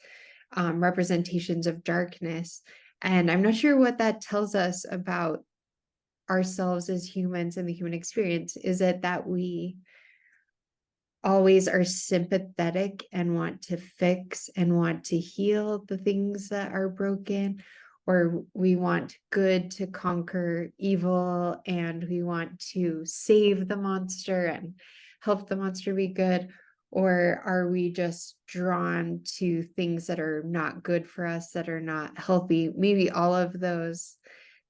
representations of darkness. And I'm not sure what that tells us about ourselves as humans and the human experience. Is it that we always are sympathetic and want to fix and want to heal the things that are broken, or we want good to conquer evil and we want to save the monster and help the monster be good? Or are we just drawn to things that are not good for us, that are not healthy? Maybe all of those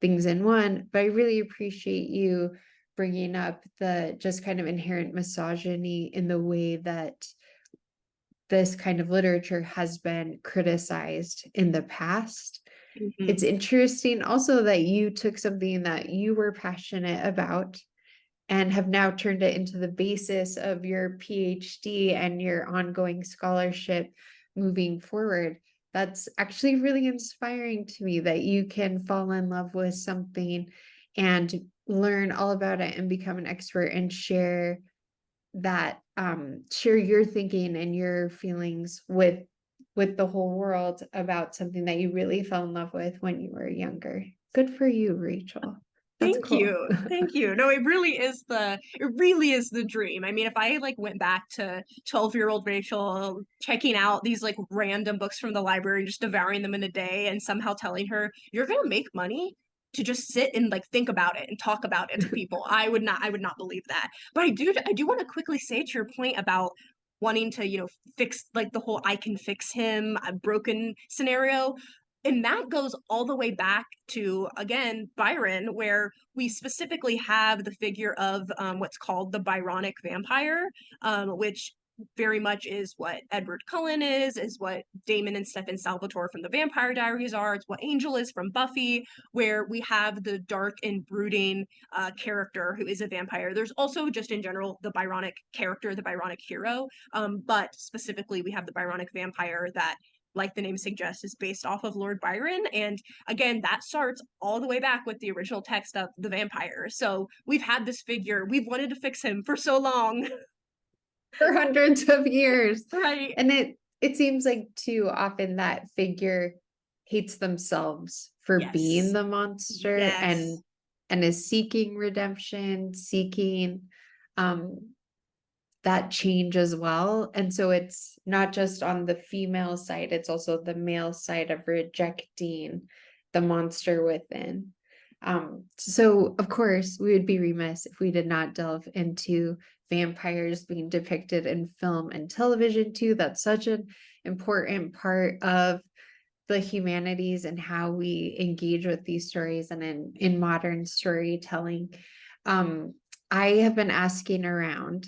things in one. But I really appreciate you bringing up the just kind of inherent misogyny in the way that this kind of literature has been criticized in the past. Mm-hmm. It's interesting also that you took something that you were passionate about and have now turned it into the basis of your PhD and your ongoing scholarship moving forward. That's actually really inspiring to me that you can fall in love with something and learn all about it and become an expert and share that share your thinking and your feelings with the whole world about something that you really fell in love with when you were younger. Good for you, Rachel. That's Thank cool. you. Thank you. No, it really is the dream. I mean, if I like went back to 12-year-old Rachel checking out these like random books from the library, just devouring them in a day and somehow telling her, you're gonna make money to just sit and like think about it and talk about it to people, I would not believe that. But I do want to quickly say to your point about wanting to, fix like the whole I can fix him, I'm broken scenario. And that goes all the way back to, again, Byron, where we specifically have the figure of what's called the Byronic vampire, which very much is what Edward Cullen is what Damon and Stefan Salvatore from the Vampire Diaries are. It's what Angel is from Buffy, where we have the dark and brooding character who is a vampire. There's also just in general the Byronic character, the Byronic hero, but specifically we have the Byronic vampire that, like the name suggests, is based off of Lord Byron. And again, that starts all the way back with the original text of the vampire. So we've had this figure, we've wanted to fix him for so long. For hundreds of years. Right. And it seems like too often that figure hates themselves for being Yes. the monster Yes. and is seeking redemption, seeking that change as well. And so it's not just on the female side, it's also the male side of rejecting the monster within. So of course we would be remiss if we did not delve into vampires being depicted in film and television too. That's such an important part of the humanities and how we engage with these stories and in modern storytelling. I have been asking around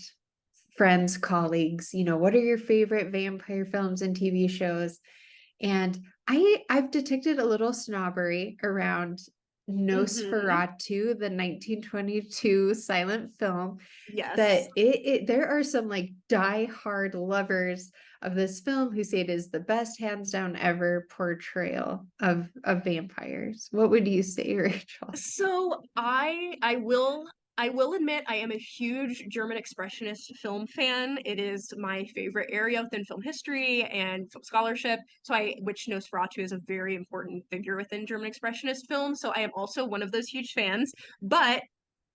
friends, colleagues, what are your favorite vampire films and TV shows? And I've detected a little snobbery around Mm-hmm. Nosferatu, the 1922 silent film, Yes. that it there are some like die-hard lovers of this film who say it is the best hands down ever portrayal of vampires. What would you say, Rachel? So I will admit I am a huge German expressionist film fan. It is my favorite area within film history and film scholarship. Which Nosferatu is a very important figure within German expressionist film. So I am also one of those huge fans. But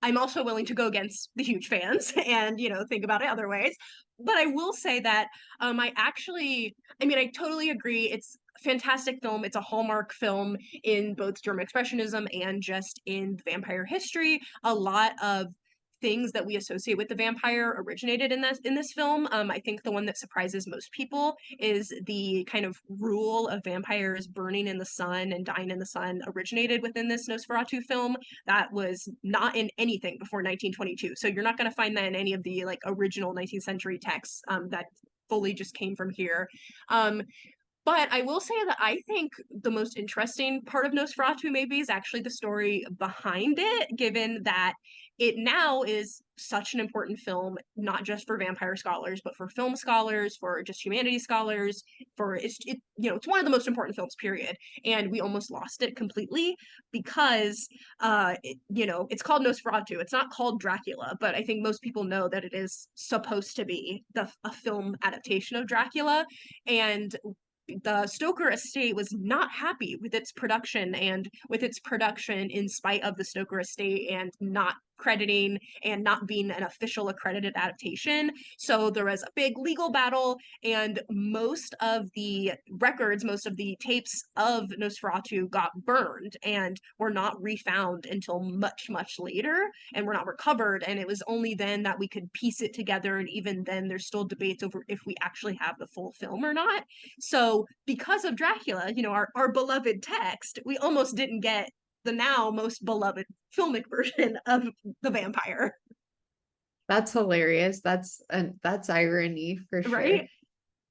I'm also willing to go against the huge fans and, think about it other ways. But I will say that I totally agree. It's a fantastic film. It's a hallmark film in both German Expressionism and just in vampire history. A lot of things that we associate with the vampire originated in this film. I think the one that surprises most people is the kind of rule of vampires burning in the sun and dying in the sun originated within this Nosferatu film. That was not in anything before 1922. So you're not going to find that in any of the like original 19th century texts that fully just came from here. Um, but I will say that I think the most interesting part of Nosferatu maybe is actually the story behind it, given that it now is such an important film, not just for vampire scholars, but for film scholars, for just humanities scholars, it's one of the most important films, period. And we almost lost it completely because it's called Nosferatu. It's not called Dracula, but I think most people know that it is supposed to be a film adaptation of Dracula. And the Stoker estate was not happy with its production in spite of the Stoker estate and not crediting and not being an official accredited adaptation. So there was a big legal battle, and most of the records, most of the tapes of Nosferatu got burned and were not refound until much, much later and were not recovered. And it was only then that we could piece it together. And even then, there's still debates over if we actually have the full film or not. So because of Dracula, our beloved text, we almost didn't get the now most beloved filmic version of the vampire. That's hilarious. That's irony for sure. Right?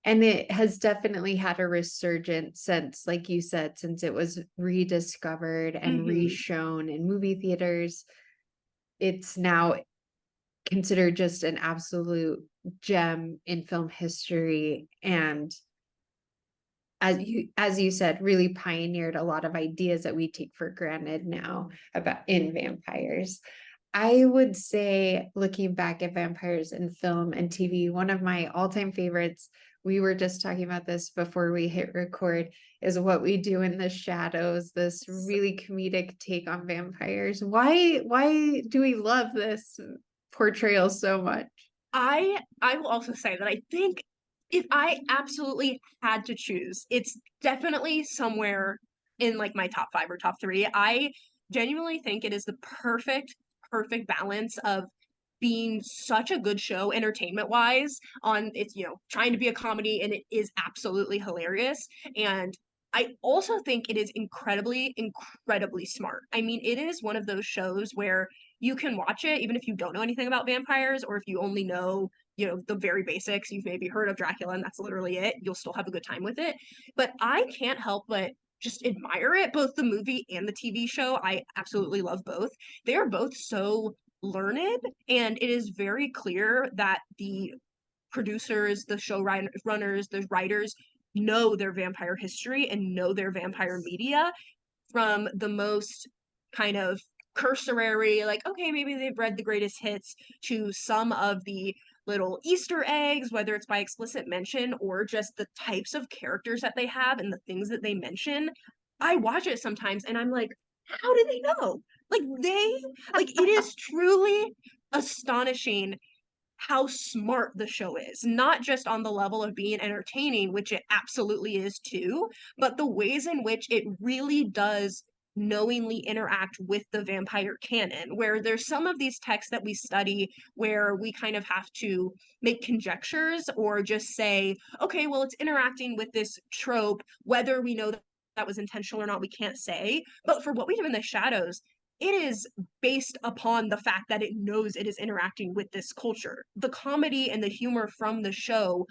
And it has definitely had a resurgence since, like you said, since it was rediscovered and Mm-hmm. reshown in movie theaters. It's now considered just an absolute gem in film history. And as you said, really pioneered a lot of ideas that we take for granted now about in vampires. I would say, looking back at vampires in film and TV, one of my all-time favorites, we were just talking about this before we hit record, is What We Do in the Shadows, this really comedic take on vampires. Why do we love this portrayal so much? I will also say that I think if I absolutely had to choose, it's definitely somewhere in like my top five or top three. I genuinely think it is the perfect balance of being such a good show entertainment wise on it's trying to be a comedy and it is absolutely hilarious, and I also think it is incredibly, incredibly smart. I mean, it is one of those shows where you can watch it even if you don't know anything about vampires, or if you only know, the very basics, you've maybe heard of Dracula and that's literally it, you'll still have a good time with it. But I can't help but just admire it, both the movie and the TV show. I absolutely love both. They are both so learned, and it is very clear that the producers, the showrunners, the writers know their vampire history and know their vampire media, from the most kind of cursory, like, okay, maybe they've read the greatest hits, to some of the little Easter eggs, whether it's by explicit mention or just the types of characters that they have and the things that they mention. I watch it sometimes and I'm like, how did they know? Like it is truly astonishing how smart the show is, not just on the level of being entertaining, which it absolutely is too, but the ways in which it really does knowingly interact with the vampire canon, where there's some of these texts that we study where we kind of have to make conjectures or just say, okay, well, it's interacting with this trope, whether we know that was intentional or not, we can't say. But for what we do in the shadows, it is based upon the fact that it knows it is interacting with this culture. The comedy and the humor from the show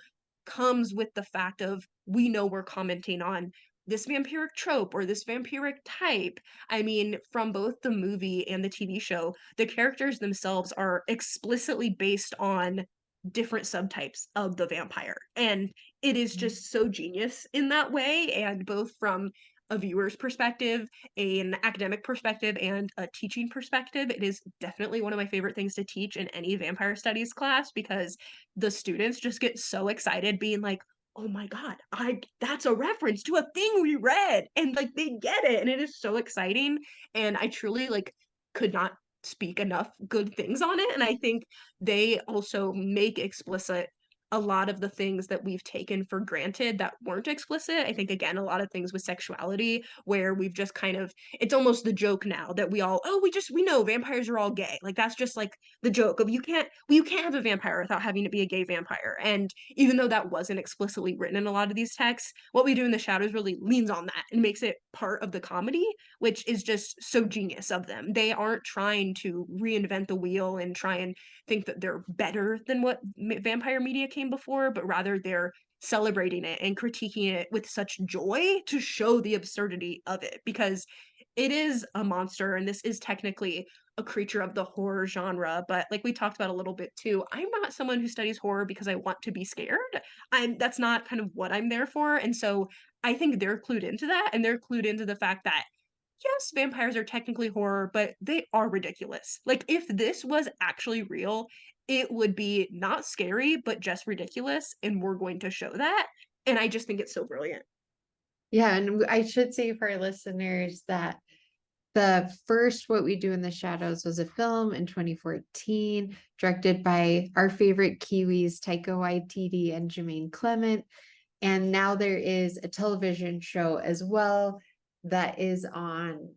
comes with the fact of, we know we're commenting on this vampiric trope or this vampiric type. I mean, from both the movie and the TV show, the characters themselves are explicitly based on different subtypes of the vampire. And it is just so genius in that way. And both from a viewer's perspective, an academic perspective, and a teaching perspective, it is definitely one of my favorite things to teach in any vampire studies class, because the students just get so excited being like, oh my god, I that's a reference to a thing we read, and like they get it, and it is so exciting. And I truly like could not speak enough good things on it. And I think they also make explicit a lot of the things that we've taken for granted that weren't explicit. I think, again, a lot of things with sexuality where we've just kind of, it's almost the joke now that we all, oh, we know vampires are all gay. Like that's just like the joke of, you can't have a vampire without having to be a gay vampire. And even though that wasn't explicitly written in a lot of these texts, what we do in the shadows really leans on that and makes it part of the comedy, which is just so genius of them. They aren't trying to reinvent the wheel and try and think that they're better than what vampire media came before, but rather they're celebrating it and critiquing it with such joy to show the absurdity of it, because it is a monster and this is technically a creature of the horror genre. But like we talked about a little bit too, I'm not someone who studies horror because I want to be scared. That's not kind of what I'm there for. And so I think they're clued into that, and they're clued into the fact that yes, vampires are technically horror, but they are ridiculous. Like, if this was actually real, it would be not scary, but just ridiculous, and we're going to show that. And I just think it's so brilliant. Yeah, and I should say for our listeners that the first What We Do in the Shadows was a film in 2014, directed by our favorite Kiwis, Taika Waititi and Jermaine Clement. And now there is a television show as well that is on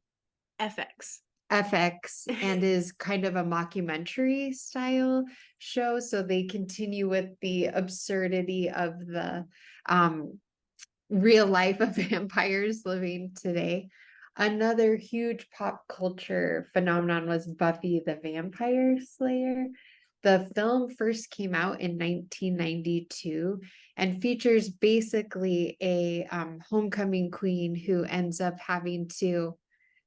FX. FX and is kind of a mockumentary style show. So they continue with the absurdity of the real life of vampires living today. Another huge pop culture phenomenon was Buffy the Vampire Slayer. The film first came out in 1992 and features basically a homecoming queen who ends up having to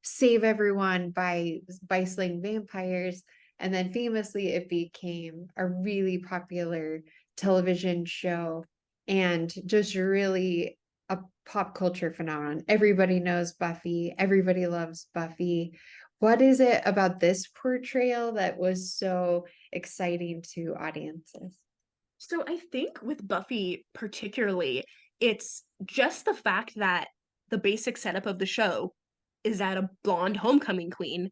save everyone by slaying vampires. And then famously, it became a really popular television show and just really a pop culture phenomenon. Everybody knows Buffy, everybody loves Buffy. What is it about this portrayal that was so exciting to audiences? So I think with Buffy particularly, it's just the fact that the basic setup of the show is that a blonde homecoming queen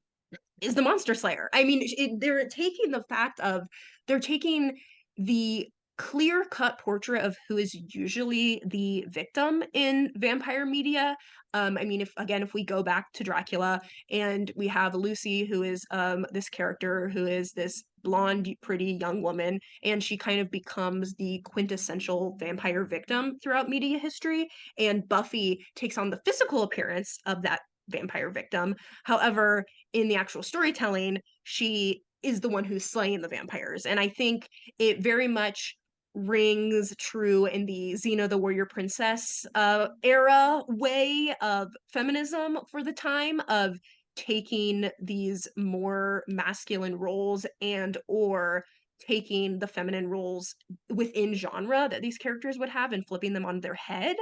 is the monster slayer. I mean, they're taking the fact of, they're taking the clear-cut portrait of who is usually the victim in vampire media. I mean, if we go back to Dracula and we have Lucy, who is this character who is this blonde, pretty young woman, and she kind of becomes the quintessential vampire victim throughout media history, and Buffy takes on the physical appearance of that vampire victim. However, in the actual storytelling, she is the one who's slaying the vampires. And I think it very much rings true in the Xena the Warrior Princess era way of feminism for the time, of taking these more masculine roles and or taking the feminine roles within genre that these characters would have and flipping them on their head,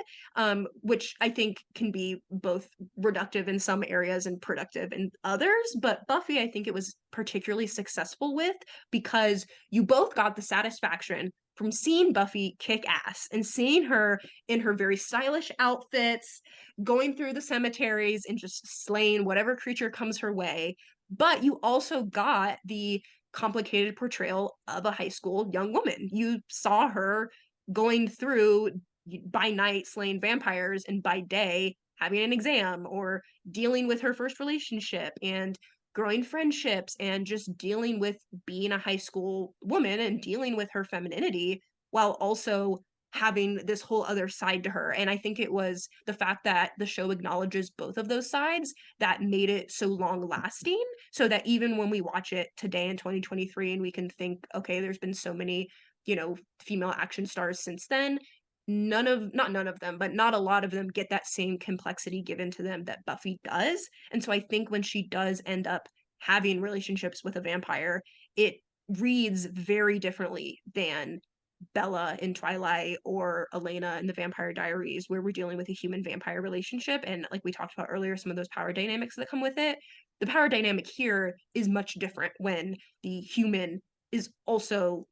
which I think can be both reductive in some areas and productive in others. But Buffy, I think it was particularly successful with, because you both got the satisfaction from seeing Buffy kick ass and seeing her in her very stylish outfits, going through the cemeteries and just slaying whatever creature comes her way. But you also got the complicated portrayal of a high school young woman. You saw her going through by night slaying vampires and by day having an exam or dealing with her first relationship and growing friendships and just dealing with being a high school woman and dealing with her femininity while also having this whole other side to her. And I think it was the fact that the show acknowledges both of those sides that made it so long lasting, so that even when we watch it today in 2023 and we can think, okay, there's been so many, female action stars since then, not none of them, but not a lot of them get that same complexity given to them that Buffy does. And so I think when she does end up having relationships with a vampire, it reads very differently than Bella in Twilight or Elena in the Vampire Diaries, where we're dealing with a human vampire relationship. And like we talked about earlier, some of those power dynamics that come with it. The power dynamic here is much different when the human is also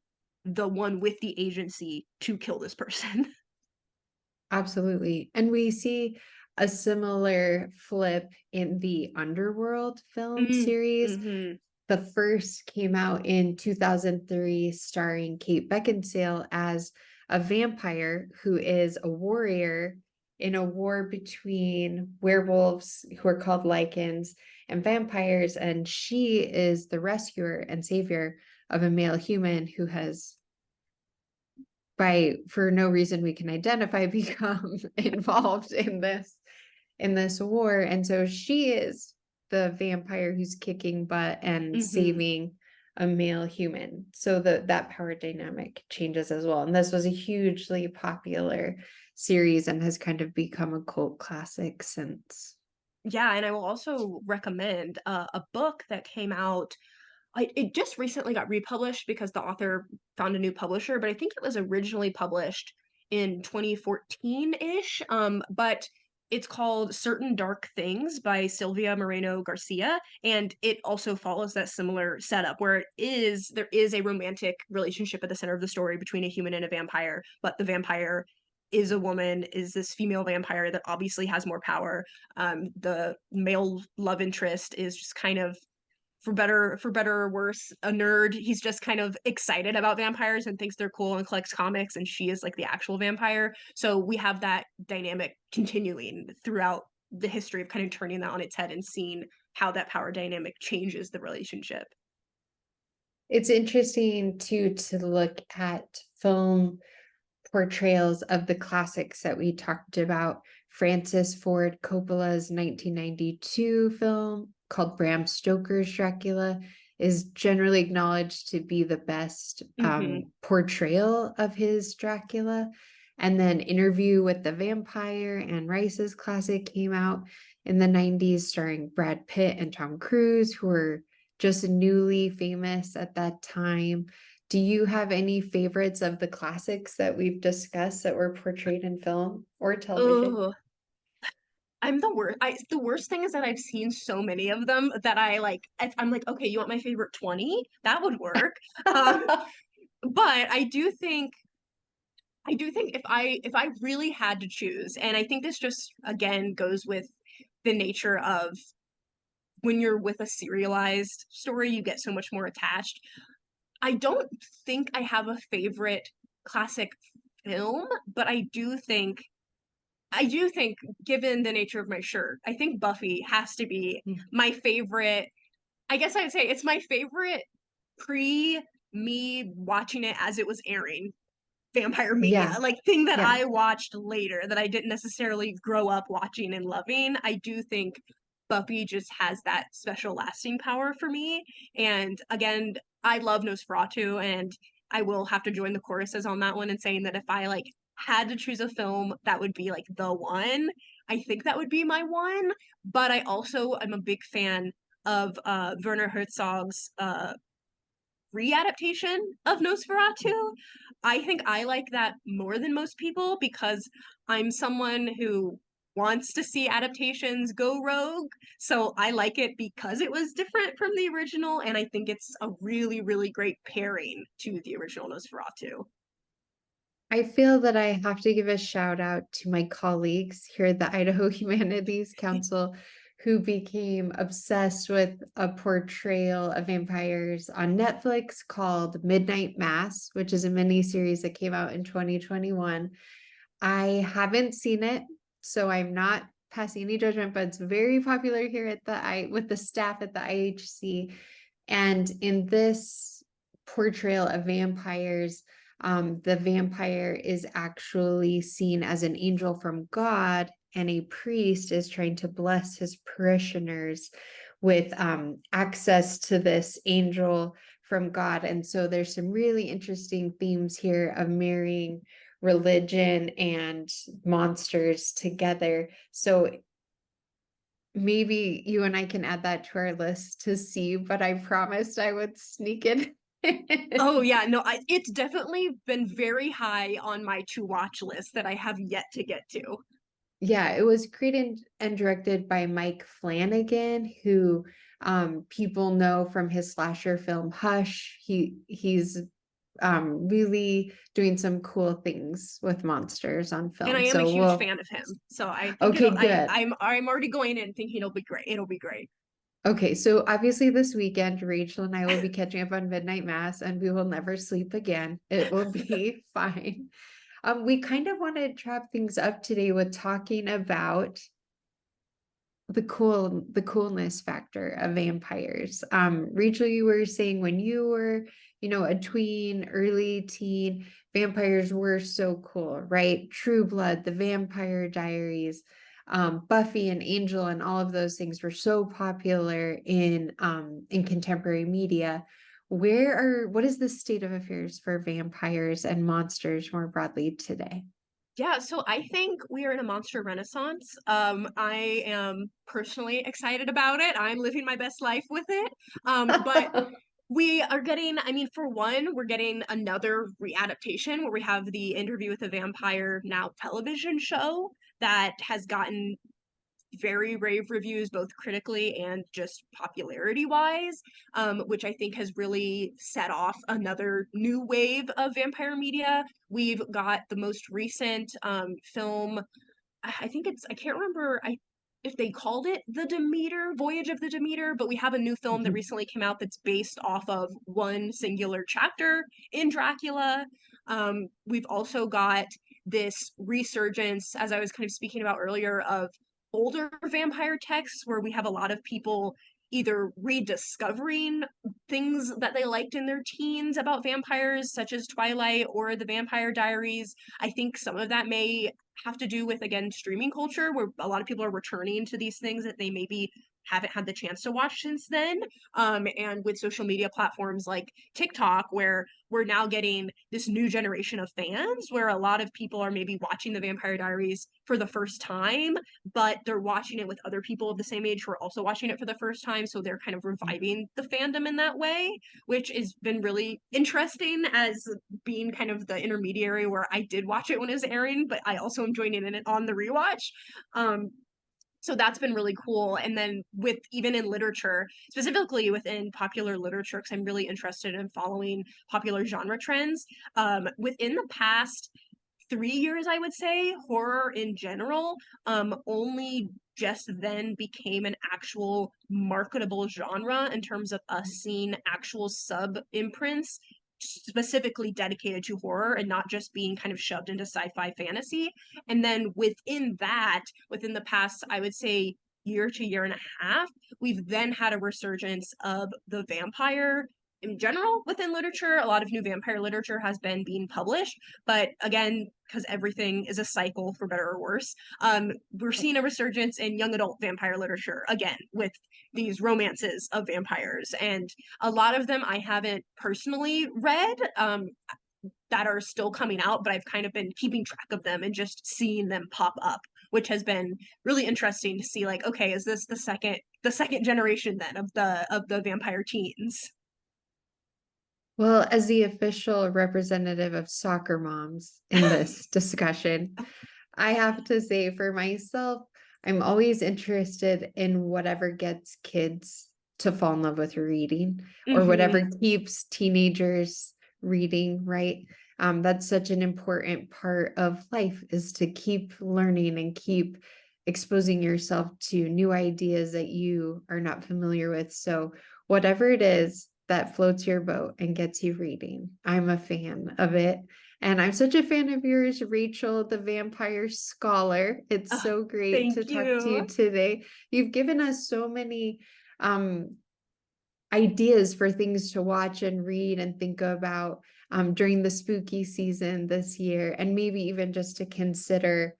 the one with the agency to kill this person. Absolutely. And we see a similar flip in the Underworld film series. Mm-hmm. The first came out in 2003, starring Kate Beckinsale as a vampire who is a warrior in a war between werewolves, who are called lycans, and vampires. And she is the rescuer and savior of a male human who has, for no reason we can identify, become involved in this war. And so she is the vampire who's kicking butt and Mm-hmm. saving a male human. So that power dynamic changes as well. And this was a hugely popular series and has kind of become a cult classic since. Yeah, and I will also recommend a book that came out. It just recently got republished because the author found a new publisher, but I think it was originally published in 2014-ish. But it's called Certain Dark Things by Sylvia Moreno Garcia, and it also follows that similar setup where there is a romantic relationship at the center of the story between a human and a vampire, but the vampire is a woman, is this female vampire that obviously has more power. The male love interest is just kind of, for better or worse, a nerd. He's just kind of excited about vampires and thinks they're cool and collects comics, and she is like the actual vampire. So we have that dynamic continuing throughout the history of kind of turning that on its head and seeing how that power dynamic changes the relationship. It's interesting to look at film portrayals of the classics that we talked about. Francis Ford Coppola's 1992 film called Bram Stoker's Dracula is generally acknowledged to be the best Mm-hmm. portrayal of his Dracula. And then Interview with the Vampire, Anne Rice's classic, came out in the 90s, starring Brad Pitt and Tom Cruise, who were just newly famous at that time. Do you have any favorites of the classics that we've discussed that were portrayed in film or television? Oh, I'm the worst. The worst thing is that I've seen so many of them that I'm like, okay, you want my favorite 20? That would work. Um, but I do think if I really had to choose, and I think this just again goes with the nature of when you're with a serialized story, you get so much more attached. I don't think I have a favorite classic film, but I do think, given the nature of my shirt, I think Buffy has to be my favorite. I guess I'd say it's my favorite pre me watching it as it was airing vampire media, Yeah, like thing that yeah. I watched later that I didn't necessarily grow up watching and loving. I do think Buffy just has that special lasting power for me. And again, I love Nosferatu, and I will have to join the choruses on that one and saying that if I like had to choose a film that would be like the one, I think that would be my one. But I also am a big fan of Werner Herzog's readaptation of Nosferatu. I think I like that more than most people because I'm someone who wants to see adaptations go rogue. So I like it because it was different from the original, and I think it's a really, really great pairing to the original Nosferatu. I feel that I have to give a shout out to my colleagues here at the Idaho Humanities Council who became obsessed with a portrayal of vampires on Netflix called Midnight Mass, which is a mini series that came out in 2021. I haven't seen it, so I'm not passing any judgment, but it's very popular here at the I with the staff at the IHC. And in this portrayal of vampires, the vampire is actually seen as an angel from God, and a priest is trying to bless his parishioners with access to this angel from God. And so there's some really interesting themes here of marrying religion and monsters together. So maybe you and I can add that to our list to see, but I promised I would sneak it in. Oh yeah, no, it's definitely been very high on my to watch list that I have yet to get to. Yeah, it was created and directed by Mike Flanagan, who people know from his slasher film Hush. He's really doing some cool things with monsters on And I film. am a So huge we'll fan of him. So I think okay, it'll good. I'm already going in thinking it'll be great. It'll be great. Okay, so obviously this weekend, Rachel and I will be catching up on Midnight Mass and we will never sleep again. It will be fine. We kind of want to wrap things up today with talking about the coolness factor of vampires. Rachel, you were saying when you were, a tween, early teen, vampires were so cool, right? True Blood, The Vampire Diaries, Buffy and Angel, and all of those things were so popular in contemporary media. What is the state of affairs for vampires and monsters more broadly today? Yeah, so I think we are in a monster renaissance. I am personally excited about it. I'm living my best life with it. But we are getting, I mean, for one, we're getting another readaptation where we have the Interview with a Vampire Now television show that has gotten very rave reviews, both critically and just popularity wise, which I think has really set off another new wave of vampire media. We've got the most recent film. I think I can't remember. If they called it the Demeter, Voyage of the Demeter, but we have a new film that recently came out that's based off of one singular chapter in Dracula. We've also got this resurgence, as I was kind of speaking about earlier, of older vampire texts where we have a lot of people either rediscovering things that they liked in their teens about vampires, such as Twilight or the Vampire Diaries. I think some of that may have to do with, again, streaming culture, where a lot of people are returning to these things that they maybe haven't had the chance to watch since then. And with social media platforms like TikTok, where we're now getting this new generation of fans, where a lot of people are maybe watching the Vampire Diaries for the first time, but they're watching it with other people of the same age who are also watching it for the first time. So they're kind of reviving the fandom in that way, which has been really interesting as being kind of the intermediary where I did watch it when it was airing, but I also am joining in it on the rewatch. Um, so that's been really cool. And then with even in literature, specifically within popular literature, because I'm really interested in following popular genre trends. Within the past 3 years, I would say, horror in general only just then became an actual marketable genre in terms of us seeing actual sub imprints specifically dedicated to horror and not just being kind of shoved into sci-fi fantasy. And then within that, within the past, I would say year to year and a half, we've then had a resurgence of the vampire in general within literature. A lot of new vampire literature has been being published, but again, because everything is a cycle for better or worse, we're seeing a resurgence in young adult vampire literature again with these romances of vampires. And a lot of them I haven't personally read, that are still coming out, but I've kind of been keeping track of them and just seeing them pop up, which has been really interesting to see. Like, okay, is this the second generation then of the vampire teens? Well, as the official representative of soccer moms in this discussion, I have to say for myself, I'm always interested in whatever gets kids to fall in love with reading or Mm-hmm. whatever keeps teenagers reading, right? That's such an important part of life is to keep learning and keep exposing yourself to new ideas that you are not familiar with. So, whatever it is that floats your boat and gets you reading, I'm a fan of it. And I'm such a fan of yours, Rachel, the vampire scholar. It's Oh, so great to thank talk to you you. today. You've given us so many um, ideas for things to watch and read and think about during the spooky season this year, and maybe even just to consider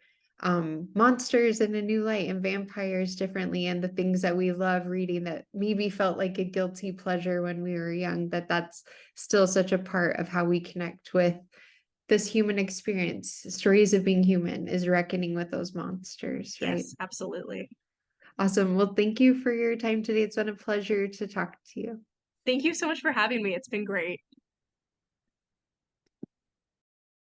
monsters in a new light and vampires differently, and the things that we love reading that maybe felt like a guilty pleasure when we were young, that's still such a part of how we connect with this human experience. Stories of being human is reckoning with those monsters, right? Yes, absolutely. Awesome. Well, thank you for your time today. It's been a pleasure to talk to you. Thank you so much for having me. It's been great.